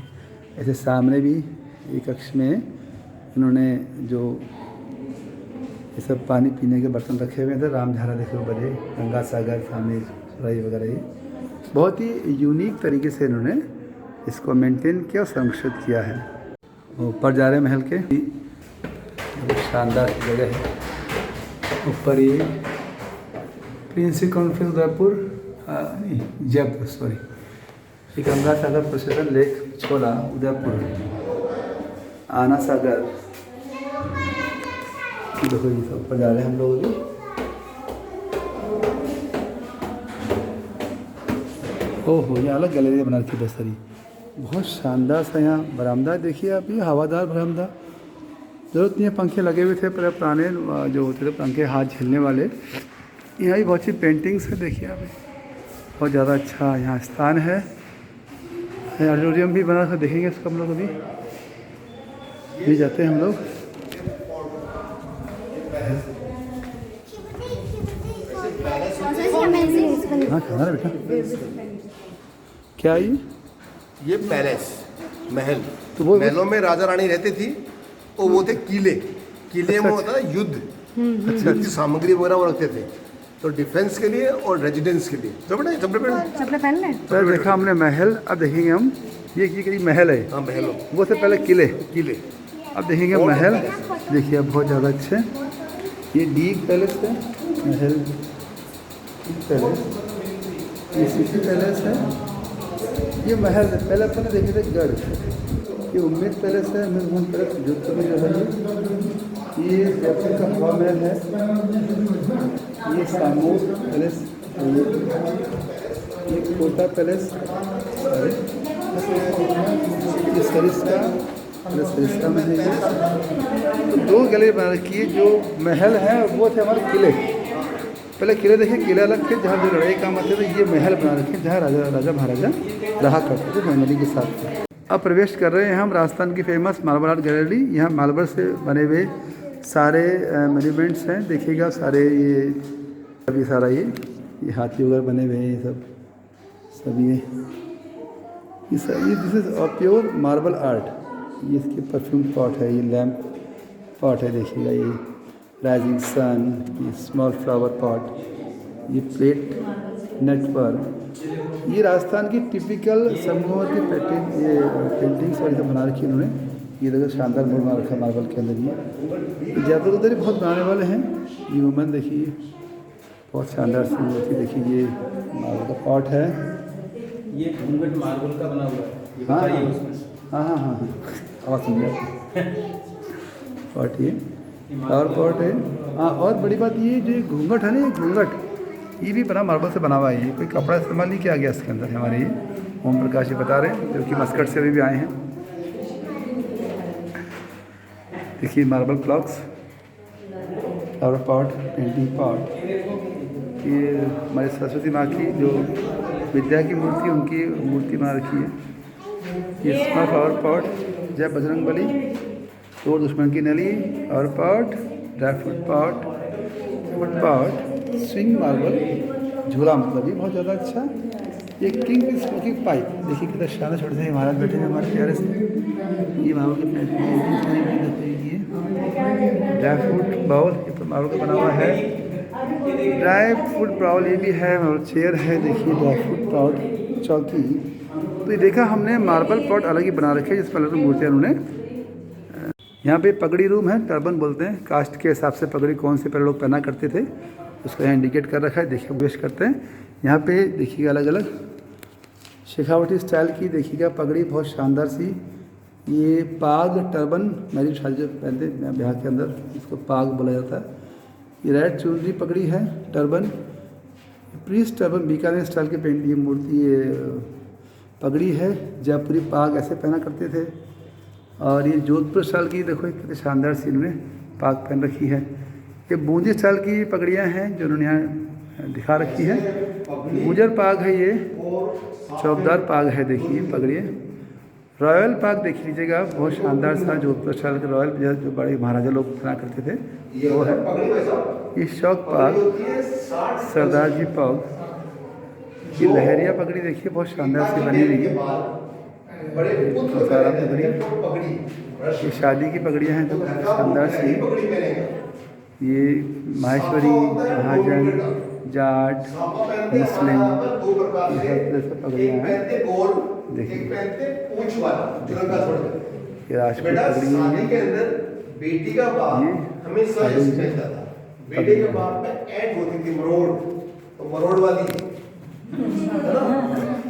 ऐसे सामने भी एक कक्ष में इन्होंने जो ये सब पानी पीने के बर्तन रखे हुए थे, राम झारा देखो बड़े, गंगा सागर सामने सुराही वगैरह। ये बहुत ही यूनिक तरीके से इन्होंने इसको मेंटेन किया और संरक्षित किया है। ऊपर जा रहे महल के, शानदार जगह है। ऊपर ये प्रिंसी कॉन्फ्रेंस उदयपुर, जयपुर सॉरी, ये गंगा सागर प्रोसेसन लेक छोला उदयपुर, आना सागर। देखो ये सब ऊपर जा रहे हैं हम लोग अभी। ओहो, ये अलग गैलरी बना रखी है सारी, बहुत शानदार सा। यहाँ बरामदा देखिए आप, ये हवादार बरामदा, ज़रूरत नहीं है पंखे लगे हुए थे पर पुराने जो होते थे पंखे हाथ झेलने वाले। यहाँ भी बहुत सी पेंटिंग्स है, देखिए आप, बहुत ज़्यादा अच्छा यहाँ स्थान है। ऑडिटोरियम भी बना था, देखेंगे इसको हम लोग अभी भी जाते हैं हम लोग। हाँ खाना बेटा, क्या ये पैलेस महल, तो वो महलों में राजा रानी रहते थी, तो वो थे किले। किले में होता था युद्ध, युद्ध की सामग्री वगैरह वो रखते थे, तो डिफेंस के लिए और रेजिडेंस के लिए। चपड़े पहन ले। सर देखा हमने महल, अब देखेंगे हम ये महल है। हाँ महलों, वो से पहले किले, किले। अब देखेंगे महल। देखिए बहुत ज़्यादा अच्छे। ये डीप पैलेस है, महल पैलेस, ये सिटी पैलेस है, ये महल है। पहले अपन देखे थे गढ़, ये उम्मीद पैलेस है, उम्मीद पैलेस जोधपुर में जो है ये जयपुर का हवा महल है। ये सामोर पैलेस, ये कोटा पैलेस, ये सरिस्का में है। तो 2 गैलरी बना रखी है। जो महल है वो थे हमारे किले। पहले किले देखिए, किले अलग थे जहाँ जो लड़ाई काम आते थे। ये महल बना रखे जहाँ राजा महाराजा रहा करते थे फैमिली के साथ। अब प्रवेश कर रहे हैं हम राजस्थान की फेमस मार्बल आर्ट गैलरी। यहाँ मार्बल से बने हुए सारे मोन्यूमेंट्स हैं, देखिएगा सारे। ये अभी सारा ये हाथी वगैरह बने हुए हैं, ये सब ये this is pure marble art. ये इसकी परफ्यूम पॉट है, ये लैम्प पॉट है, देखिएगा ये राइजिंग सन, ये स्मॉल फ्लावर पॉट, ये प्लेट नेटवर्क। ये राजस्थान की टिपिकल संगमरमर की पेंटिंग्स और सब बना रखी इन्होंने। ये देखो शानदार मोड़ बना रखा मार्बल के अंदर। ये जयपुर उधर ही बहुत बनाने वाले हैं। ये वुमन देखिए, बहुत शानदार सी मूर्ति देखिए। ये मार्बल का पॉट है, ये घूंघट मार्बल का बना हुआ है। ये हाँ बताइए उसमें। हाँ आवाज़ सुन लिया पॉट, ये फ्लावर पॉट है। हाँ, और बड़ी बात ये जो घूंघट है ना, ये घूंघट ये भी बना मार्बल से बना हुआ है। ये कोई कपड़ा इस्तेमाल नहीं किया गया इसके अंदर। हमारे ये ओम प्रकाश जी बता रहे हैं, जो कि मस्कट से भी आए हैं। देखिए marble clocks, flower pot, painting pot. ये हमारे सरस्वती माँ की जो विद्या की मूर्ति, उनकी मूर्ति बना रखी है। ये स्मॉल फ्लावर पॉट, जय बजरंगबली, तोड़ दुश्मन की नली, और pot, dry fruit pot, food pot, swing marble, झूला मतलब ये बहुत ज़्यादा अच्छा। ये किंग की स्मोकिंग पाइप, देखिए कितना शानदार छोटे से महाराज बैठे हैं हमारे प्यारे से। ये मार्बल के ड्राई फ्रूट बाउल, ये तो मार्बल का बना हुआ है। ड्राई फ्रूट बाउल ये भी है, और चेयर है, देखिए ड्राई फ्रूट पॉट, चौकी। तो ये देखा हमने मार्बल पॉट अलग ही बना रखे हैं, जिस पर अलग मूर्तियाँ उन्होंने। यहाँ पे पगड़ी रूम है, टर्बन बोलते हैं। कास्ट के हिसाब से पगड़ी कौन से पहले लोग पहना करते थे उसको यहाँ इंडिकेट कर रखा है। देखिए प्रवेश करते हैं। यहाँ पे देखिएगा अलग अलग शेखावटी स्टाइल की देखिएगा पगड़ी, बहुत शानदार सी। ये पाग टर्बन मैरिज शादी जो पहनते हैं बिहार के अंदर, इसको पाग बोला जाता है। ये रेड चुनरी पगड़ी है, टर्बन। प्रीस्ट एवं बीकानेर स्टाइल की पेंट ये मूर्ति ये पगड़ी है। जयपुरी पाग ऐसे पहना करते थे। और ये जोधपुर स्टाइल की देखो कितनी शानदार सी इन्होंने पाग पहन रखी है। ये बूंदी स्टाइल की पगड़ियाँ हैं जो उन्होंने यहाँ दिखा रखी है। गुजर पाग है ये, चौकदार पाग है, देखिए पगड़ियाँ। रॉयल पाग देख लीजिएगा, बहुत शानदार सा जोधपुर स्टाइल के रॉयल जो बड़े महाराजा लोग पहना करते थे वो है। ये शौक पाग, सरदार जी पाग, ये लहरिया पगड़ी देखिए बहुत शानदार सी बनी हुई है। सारा पगड़ी ये शादी की पगड़ियाँ हैं जो शानदार सी। ये माहेश्वरी, महाजन, जाट, मुस्लिम, ये हर तरह से पगड़ियाँ हैं। देखिए ये राजपूत पगड़ी है। बेटी का बाप हमेशा ऐसे कहता था, बेटे के बाप में ऐड होती थी मरोड़, तो मरोड़ वाली है ना।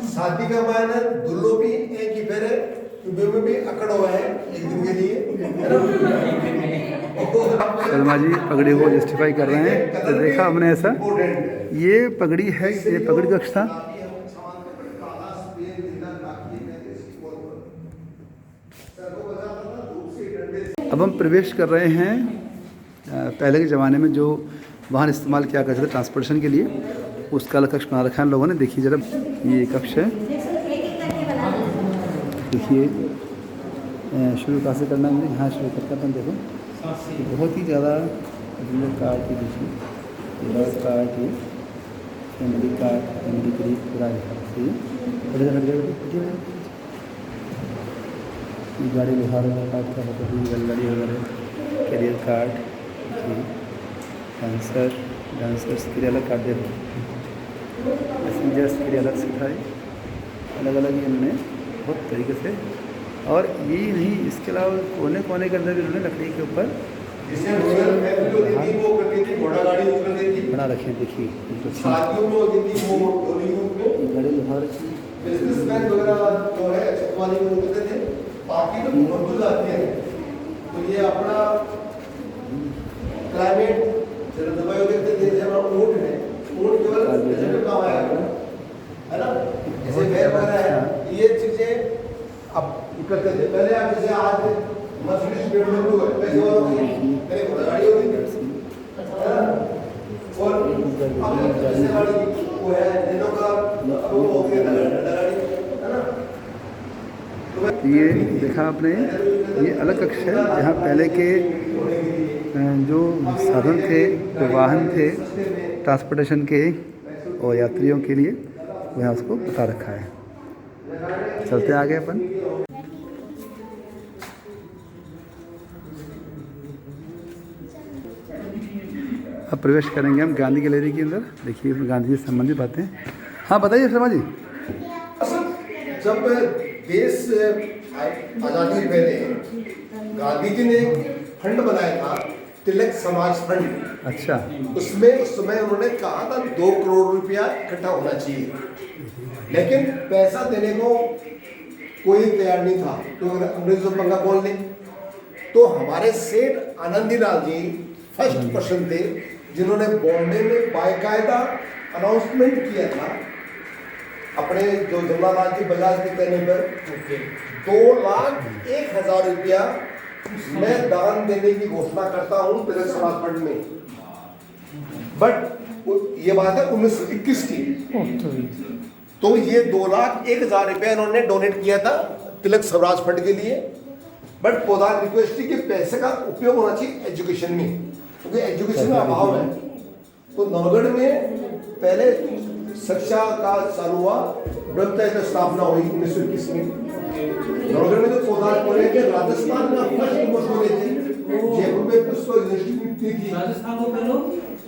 शादी का मायने दुल्लो भी एक ही फेरे में भी अकड़ हुआ है एक दिन के लिए। शर्मा जी पगड़ी को जस्टिफाई कर रहे हैं। तो देखा हमने ऐसा, ये पगड़ी है, ये पगड़ी कक्ष था। अब हम प्रवेश कर रहे हैं पहले के ज़माने में जो वाहन इस्तेमाल किया करते थे ट्रांसपोर्टेशन के लिए, उसका अलग कक्ष बना रखा है लोगों ने। देखिए जरा, ये कक्ष है। देखिए शुरू कहाँ से करना है मुझे, यहाँ शुरू करते अपन। देखो बहुत ही ज़्यादा कार्ड की, देखिए कार्ड, ये फैमिली कार्ड, फैमिली क्रीज पूरा गाड़ी लोहार कार्ड का होता है, रेलगाड़ी वगैरह, करियर कार्ड, डांसर्स के लिए अलग कार्ड दे रहे हैं, पैसेंजर्स के लिए अलग से था। अलग अलग ही इन्होंने बहुत तरीके से। और यही नहीं, इसके अलावा कोने कोने के अंदर इन्होंने लकड़ी के ऊपर बना रखे हैं। देखिए गाड़ी लोहार की, बिजनेसमैन वगैरह जो है छतवाली को होते थे, बाकी तो मौजूद आती है। तो ये अपना क्लाइमेट जलवायु देखते थे, जब ऊँट है, ऊँट केवल जंगल का आया है ना, जैसे बैल वगैरह है, ये चीजें अब करते थे। पहले आप जैसे आज मर्सिडीज BMW है, पैसे वालों की पहले घोड़ागाड़ी होती थी, और अब जैसे गाड़ी वो है नैनो कार, अब वो हो गया गाड़ी, है ना। ये देखा आपने, ये अलग कक्ष है जहाँ पहले के जो साधन थे, जो वाहन थे ट्रांसपोर्टेशन के और यात्रियों के लिए, वो यहाँ उसको बता रखा है। चलते आगे अपन। अब प्रवेश करेंगे हम गांधी गैलरी के अंदर। देखिए गांधी जी से संबंधित बातें। हाँ बताइए शर्मा जी। जब देश आजादी पहले गांधी जी ने फंड बनाया था, तिलक समाज फंड। अच्छा। उसमें उस समय उन्होंने कहा था 2 करोड़ रुपया इकट्ठा होना चाहिए, लेकिन पैसा देने को कोई तैयार नहीं था, तो अंग्रेजों पंगा कौन ले। तो हमारे सेठ आनंदीलाल जी फर्स्ट पर्सन थे जिन्होंने बॉम्बे में बाकायदा अनाउंसमेंट किया था अपने जो जमनालाल जी बजाज के कहने पर 2,01,000 रुपया मैं दान देने की घोषणा करता हूं तिलक समाज फंड में। बट ये बात है 1921 की, तो ये 2,01,000 रुपया इन्होंने डोनेट किया था तिलक स्वराज फंड के लिए। बट प्रधान रिक्वेस्ट थी कि पैसे का उपयोग होना चाहिए एजुकेशन में, क्योंकि एजुकेशन में अभाव है। तो नवगढ़ में पहले शिक्षा का चालू हुआ, ब्रह्मचारी की स्थापना हुई 1921 में। नवगढ़ में जो प्रधान कॉलेज है राजस्थान का फर्स्ट कॉमर्स कॉलेज है, जयपुर में उसको यूनिवर्सिटी थी राजस्थान को पहलो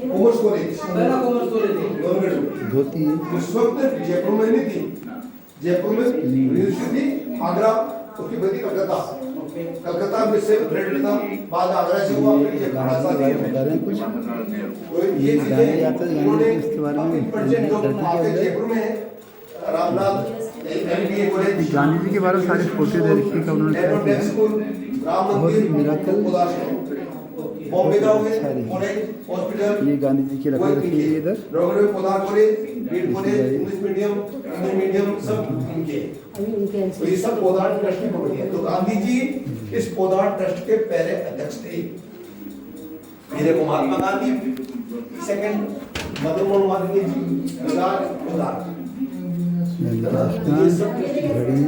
कॉमर्स कॉलेज, पहला कॉमर्स कॉलेज है नवगढ़ में धोती उस वक्त जयपुर में नहीं थी। जयपुर में यूनिवर्सिटी आगरा, उसकी बदी कलकत्ता, कलकत्ता में से ग्रेड था, बाद आगरा से हुआ, फिर जयपुर कुछ तो ये चीजें उन्होंने जयपुर में रामनाथ MBA कॉलेज, गांधी जी के बारे में सारी फोटो दे रखी है उन्होंने क्या किया। राम बहुत ही मंदिर, मिराकल बॉम्बे जाओगे कॉलेज हॉस्पिटल ये गांधी जी की लकड़ी रखी है इधर। रगड़ में पौधा करे बीट कॉलेज इंग्लिश मीडियम सब इनके तो ये सब पौधा ट्रस्ट की प्रॉपर्टी है। तो गांधी जी इस पौधा ट्रस्ट के पहले अध्यक्ष थे। मेरे को महात्मा गांधी, सेकंड मदन मोहन मालवीय जी, पौधा ये सब घड़ी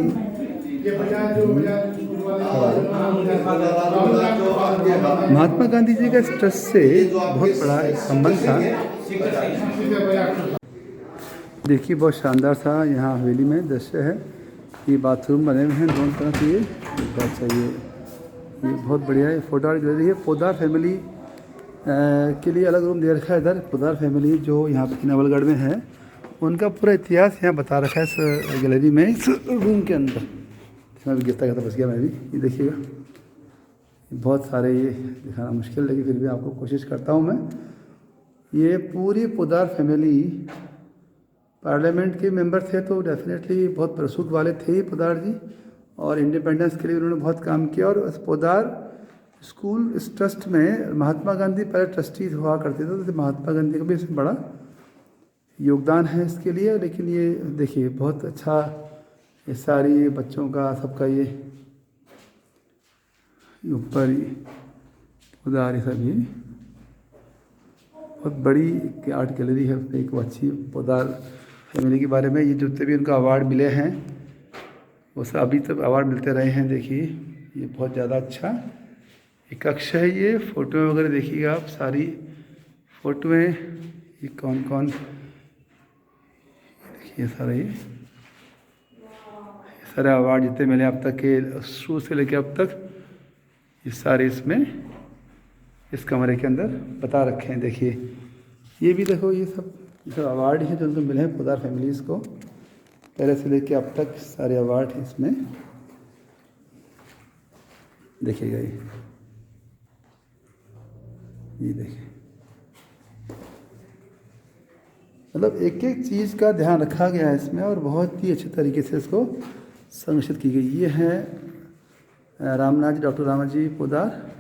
महात्मा गांधी जी का इस ट्रस्ट से बहुत बड़ा एक संबंध था। देखिए बहुत शानदार सा यहाँ हवेली में दृश्य है। ये बाथरूम बने हुए हैं दोनों तरफ। ये बहुत चाहिए, ये बहुत बढ़िया है। फोटो आर्ट गैलरी है। पोदार फैमिली के लिए अलग रूम दे रखा है इधर। पोदार फैमिली जो यहाँ पे नवलगढ़ में है, उनका पूरा इतिहास यहाँ बता रखा है इस गैलरी में, इस रूम के अंदर। इसमें भी गिरता बच गया मैं भी। ये देखिएगा, बहुत सारे, ये दिखाना मुश्किल लेकिन फिर भी आपको कोशिश करता हूँ मैं। ये पूरी पोदार फैमिली पार्लियामेंट के मेंबर थे, तो डेफिनेटली बहुत प्रसूत वाले थे पोदार जी, और इंडिपेंडेंस के लिए उन्होंने बहुत काम किया। और इस पोदार स्कूल इस ट्रस्ट में महात्मा गांधी पहले ट्रस्टी हुआ करते थे, तो महात्मा गांधी का भी इसमें बड़ा योगदान है इसके लिए। लेकिन ये देखिए बहुत अच्छा, ये सारी बच्चों का सबका ये ऊपर पोदार ये सब, ये बहुत बड़ी आर्ट गैलरी है। उसमें एक अच्छी पोदार फैमिली के बारे में, ये जितने भी उनको अवार्ड मिले हैं वो सब अभी तक अवार्ड मिलते रहे हैं। देखिए ये बहुत ज़्यादा अच्छा एक कक्ष है। ये फ़ोटो वगैरह देखिएगा आप, सारी फ़ोटोएँ ये कौन कौन, देखिए सारे ये सारे अवार्ड जितने मिले अब तक के, शुरू से लेकर अब तक, ये सारे इसमें इस कमरे के अंदर बता रखे हैं। देखिए ये भी देखो, ये सब अवार्ड हैं जो उनको मिले हैं पोदार फैमिलीज़ को, पहले से लेकर अब तक सारे अवार्ड हैं इसमें। देखिएगा ये देखिए, मतलब एक एक चीज़ का ध्यान रखा गया है इसमें, और बहुत ही अच्छे तरीके से इसको संरक्षित की गई। ये है रामनाथ जी, डॉक्टर रामनाथ जी पोदार,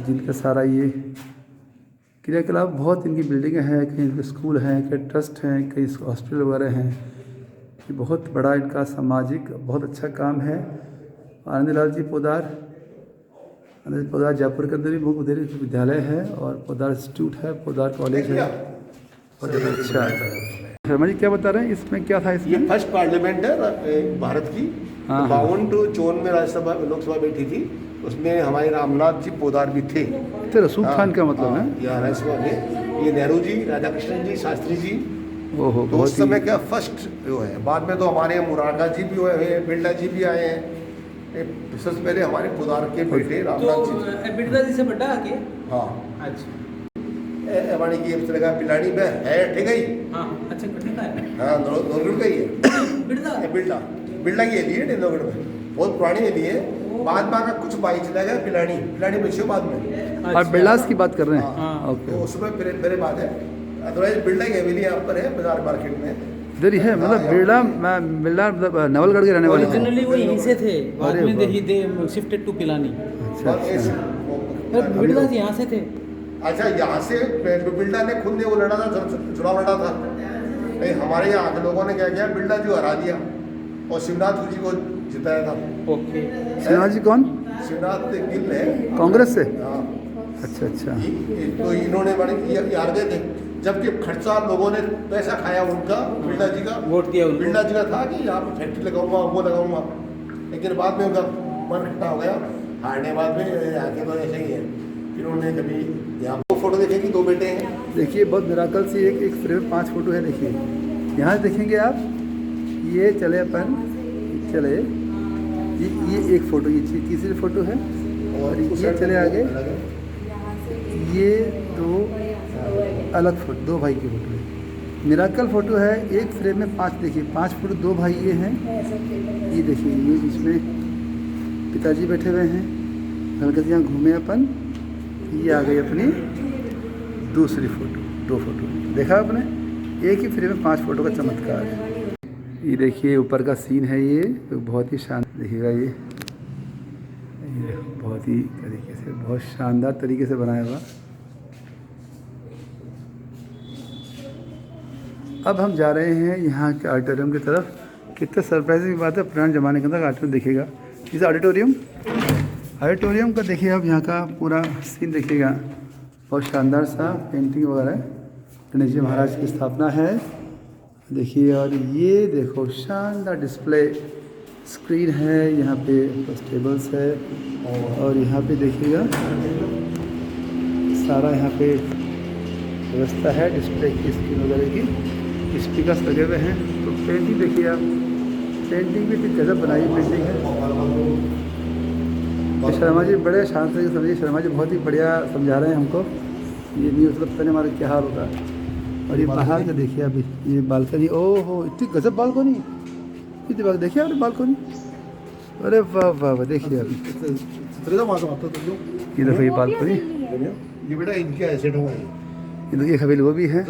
जिनका सारा ये क्रियाकलाप, बहुत इनकी बिल्डिंगें हैं, कहीं इनके स्कूल हैं, कहीं ट्रस्ट हैं, कहीं हॉस्पिटल वगैरह हैं। ये बहुत बड़ा इनका सामाजिक बहुत अच्छा काम है। आनंदलाल जी पोदार, आनंद पोदार जयपुर के अंदर भी मुख्य विद्यालय है, और पोदार इंस्टीट्यूट है, पोदार कॉलेज है। बहुत अच्छा है। शर्मा जी क्या बता रहे हैं, इसमें क्या था? इसमें ये फर्स्ट पार्लियामेंट है भारत की। 52 to 54 में राज्यसभा लोकसभा बैठी थी, उसमें हमारे रामनाथ जी पोदार भी थे। तो रसूख खान का मतलब है या राज्यसभा में ये नेहरू जी, राधा कृष्णन जी, शास्त्री जी। ओहो, तो उस समय क्या फर्स्ट जो है। बाद में तो हमारे मुरारका जी भी हुए हैं, बिरला जी भी आए हैं। सबसे पहले हमारे पोदार के बेटे रामनाथ जी, बिरला जी से बड़ा आगे। हाँ अच्छा, हमारी की इस तरह का पिलानी में है, ठीक है। हाँ अच्छा, कठिन है। हाँ नोगढ़ का ही है बिरला बिरला की एली है नोगढ़ में, बहुत पुरानी एली है। बाद में का कुछ बाई चला गया पिलानी बची बाद में। आप बिरलास की बात कर रहे हैं? हाँ, ओके, तो उसमें मेरे बात है। अदरवाइज बिरला की एली यहाँ पर है बाजार मार्केट में इधर ही है। मतलब बिरला मतलब नवलगढ़ के रहने वाले हैं। ओरिजिनली वो यहीं से थे, बाद अरे में वाह। They shifted to Pilani. अच्छा अच्छा, बिरला जी यहाँ से थे। अच्छा, यहाँ से बिरला ने खुद ने वो लड़ा था, चुनाव लड़ा था। नहीं, हमारे यहाँ के लोगों ने क्या किया, बिरला जी हरा दिया और शिवनाथ जी को जिताया था। ओके, शिवनाथ जी कौन? शिवनाथ गिल है, कांग्रेस से? हाँ। अच्छा अच्छा, तो इन्होंने हार गए थे, जबकि खर्चा लोगों ने पैसा खाया उनका, बिरला जी का वोट दिया उनको। बिरला जी का था कि यहाँ पे फैक्ट्री लगाऊंगा, वो लगाऊंगा। लेकिन बाद में उनका मन खट्टा हो गया, हारने बाद में आके तो ऐसे ही है। फिर उन्होंने कभी यहाँ पर फोटो देखेंगे, 2 बेटे हैं। देखिए बहुत मिराकल सी एक फ्रेम में 5 फोटो है। देखिए यहाँ देखेंगे आप, ये चले अपन चले, ये एक फ़ोटो, ये तीसरी फ़ोटो है, और ये चले आगे, ये 2 अलग फोटो, 2 भाई की फ़ोटो है। मिराकल फ़ोटो है, एक फ्रेम में 5। देखिए 5 फोटो, 2 भाई ये हैं। ये देखिए, ये इसमें पिताजी बैठे हुए हैं, हल्के से यहाँ घूमे अपन। ये आ गई अपनी दूसरी फ़ोटो, 2 फोटो देखा आपने, एक ही फ्रेम में 5 फोटो का चमत्कार है। ये देखिए ऊपर का सीन है, ये बहुत ही शानदार। देखिएगा ये बहुत बहुत ही तरीके से, बहुत शानदार तरीके से बनाया हुआ। अब हम जा रहे हैं यहाँ के ऑडिटोरियम की तरफ। कितना सरप्राइजिंग बात है, पुराने ज़माने के अंदर ऑडिटोरियम देखिएगा। इस ऑडिटोरियम का देखिए आप, यहाँ का पूरा सीन देखिएगा, बहुत शानदार सा पेंटिंग वगैरह है। गणेश जी महाराज की स्थापना है देखिए। और ये देखो शानदार डिस्प्ले स्क्रीन है, यहाँ पे टेबल्स है। और यहाँ पे देखिएगा सारा यहाँ पे व्यवस्था है डिस्प्ले की, स्क्रीन वगैरह की, स्पीकर्स लगे हुए हैं। तो पेंटिंग देखिए आप, पेंटिंग भी इतनी गजब बनाई पेंटिंग है। शर्मा जी बड़े शांत से समझिए, शर्मा जी बहुत ही बढ़िया समझा रहे हैं हमको। ये नहीं होता पता नहीं हमारा क्या हाल होता। और ये बाहर का देखिए अभी, ये बालकनी, ओहो इतनी गजब बालकनी, इतनी बात देखिए आपने बालकनी, अरे वाह वाह वाह। देखिए अभी ये देखो ये बालकनी, ये बेटा इनके एसेट होंगे। ये देखिए हवेली वो भी है,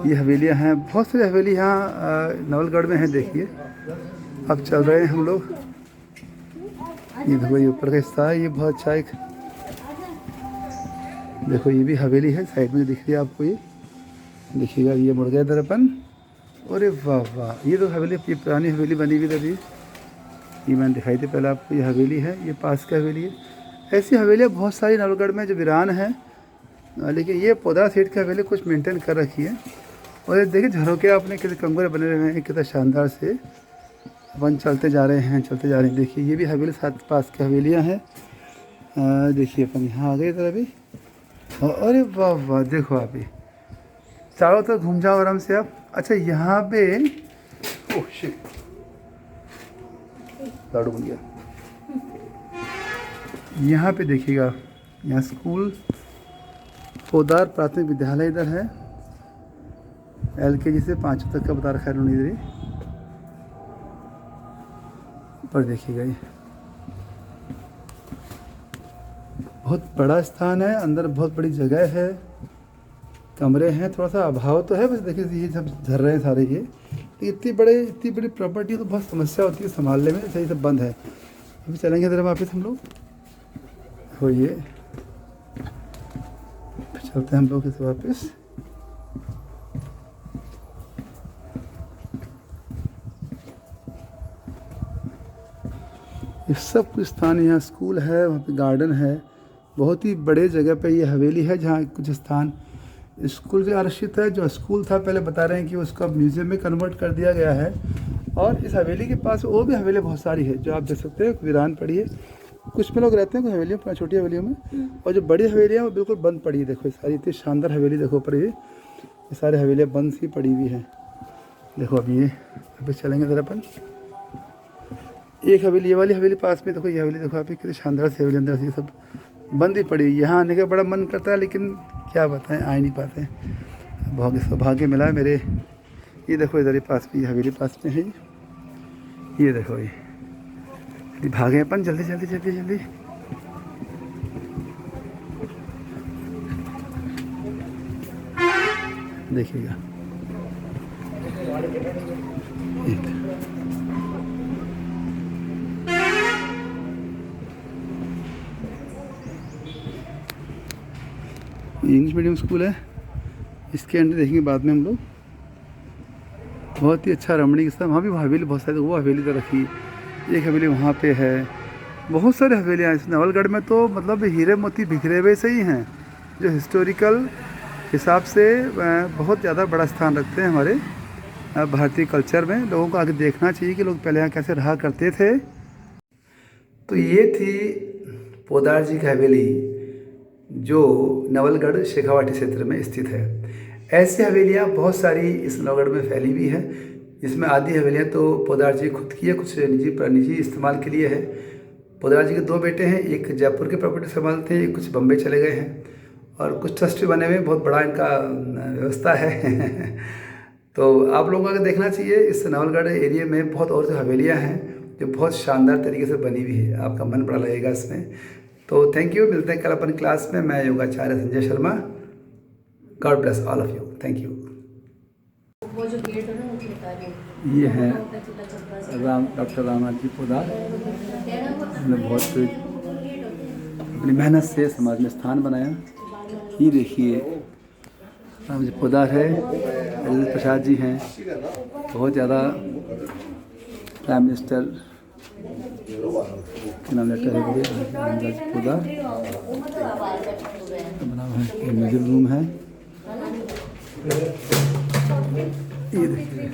ये हवेलियाँ हैं, बहुत सारी हवेली यहाँ नवलगढ़ में हैं। देखिए अब चल रहे हैं हम लोग। ये देखो ये ऊपर का हिस्सा है, ये बहुत अच्छा एक, देखो ये भी हवेली है, साइड में दिख रही है आपको। ये देखिएगा, ये मुड़ गया इधर अपन। अरे वाह वाह, ये तो हवेली, ये पुरानी हवेली बनी हुई थी, ये मैंने दिखाई थी पहले आपको। ये हवेली है, ये पास की हवेली है। ऐसी हवेलियाँ बहुत सारी नवलगढ़ में जो वीरान है, लेकिन ये पोदार सेठ की हवेली कुछ मेंटेन कर रखी है। और ये देखिए झरोके अपने कितने कंगोरे बने हुए हैं, कितना शानदार से। अपन चलते जा रहे हैं, चलते जा रहे हैं। देखिए ये भी हवेली साथ पास की हवेलियाँ हैं। देखिए अपन यहाँ आ गए इधर अभी। अरे वाह वाह, देखो अभी चारों तरफ घूम जाओ आराम से आप। अच्छा यहाँ पे, ओह शिट, लाडू बन गया। यहाँ पे देखिएगा, यहाँ स्कूल पोदार प्राथमिक विद्यालय इधर है। LKG से 5 तक का बता रखा है उन्होंने इधर। पर देखिएगा ये बहुत बड़ा स्थान है, अंदर बहुत बड़ी जगह है, कमरे हैं। थोड़ा सा अभाव तो है, बस देखिए ये सब झर रहे हैं सारे ये। इतनी बड़ी प्रॉपर्टी तो बहुत समस्या होती है संभालने में। सही सब बंद है। अभी चलेंगे इधर वापस हम लोग, हो ये चलते हैं हम लोग इसे वापस। ये सब कुछ स्थान, यहाँ स्कूल है, वहाँ पे गार्डन है। बहुत ही बड़े जगह पे ये हवेली है, जहाँ कुछ स्थान स्कूल से आरक्षित है। जो स्कूल था पहले बता रहे हैं कि उसको अब म्यूज़ियम में कन्वर्ट कर दिया गया है। और इस हवेली के पास और भी हवेली बहुत सारी है, जो आप देख सकते हैं वीरान पड़ी है। कुछ में लोग रहते हैं कुछ हवेलियों, छोटी हवेलियों में। और जो बड़ी हवेलियाँ वो बिल्कुल बंद पड़ी है। देखो सारी इतनी शानदार हवेली देखो ऊपर, ये सारी हवेलियाँ बंद सी पड़ी हुई हैं। देखो अभी ये अभी चलेंगे ज़रा अपन। एक हवेली, ये वाली हवेली पास में देखो, ये हवेली देखो आप, कितनी शानदार सी हवेली, अंदर से सब बंद ही पड़ी। यहाँ आने का बड़ा मन करता है, लेकिन क्या बताएं, आ ही नहीं पाते हैं। बहुत सौभाग्य मिला है मेरे। ये देखो इधर ही पास में, ये हवेली पास में है। ये देखो ये भागे अपन, जल्दी जल्दी जल्दी जल्दी। देखिएगा इंग्लिश मीडियम स्कूल है। इसके अंदर देखेंगे बाद में हम लोग। बहुत ही अच्छा रमणीक स्थान। वहाँ भी हवेली बहुत सारी, वो हवेली तो रखी, एक हवेली वहाँ पे है। बहुत सारे हवेलियाँ इस नवलगढ़ में, तो मतलब हीरे मोती बिखरे हुए से ही हैं, जो हिस्टोरिकल हिसाब से बहुत ज़्यादा बड़ा स्थान रखते हैं हमारे भारतीय कल्चर में। लोगों को आगे देखना चाहिए कि लोग पहले यहाँ कैसे रहा करते थे। तो ये थी पोदार जी की हवेली, जो नवलगढ़ शेखावाटी क्षेत्र में स्थित है। ऐसी हवेलियाँ बहुत सारी इस नवलगढ़ में फैली हुई हैं, जिसमें आधी हवेलियाँ तो पोदार जी खुद की है, कुछ निजी इस्तेमाल के लिए है। पोदार जी के 2 बेटे हैं, एक जयपुर की प्रॉपर्टी संभालते हैं, एक कुछ बम्बई चले गए हैं, और कुछ ट्रस्ट बने हुए हैं। बहुत बड़ा इनका व्यवस्था है। तो आप लोगों को देखना चाहिए। इस नवलगढ़ एरिया में बहुत और हवेलियाँ हैं जो बहुत शानदार तरीके से बनी हुई है, आपका मन बड़ा लगेगा इसमें। तो थैंक यू, मिलते हैं कल अपन क्लास में। मैं योगाचार्य Sanjay Sharma. God bless all of you, thank you. वो जो गेट है ना, वो बता रही हूँ। ये है डॉक्टर रामनाथ जी पोदार। बहुत अपनी मेहनत से समाज में स्थान बनाया। ये देखिए राम जी पोदार है, ललित प्रसाद जी हैं, बहुत ज़्यादा प्राइम मिनिस्टर के नाम लेटर है रामराज पोदार बना हुआ है। ये म्यूजिक रूम है। ये देखिए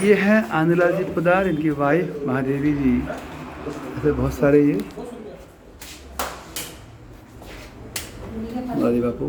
ये है आनंदलाल जी पोदार, इनकी वाइफ महादेवी जी। ऐसे बहुत सारे ये बापू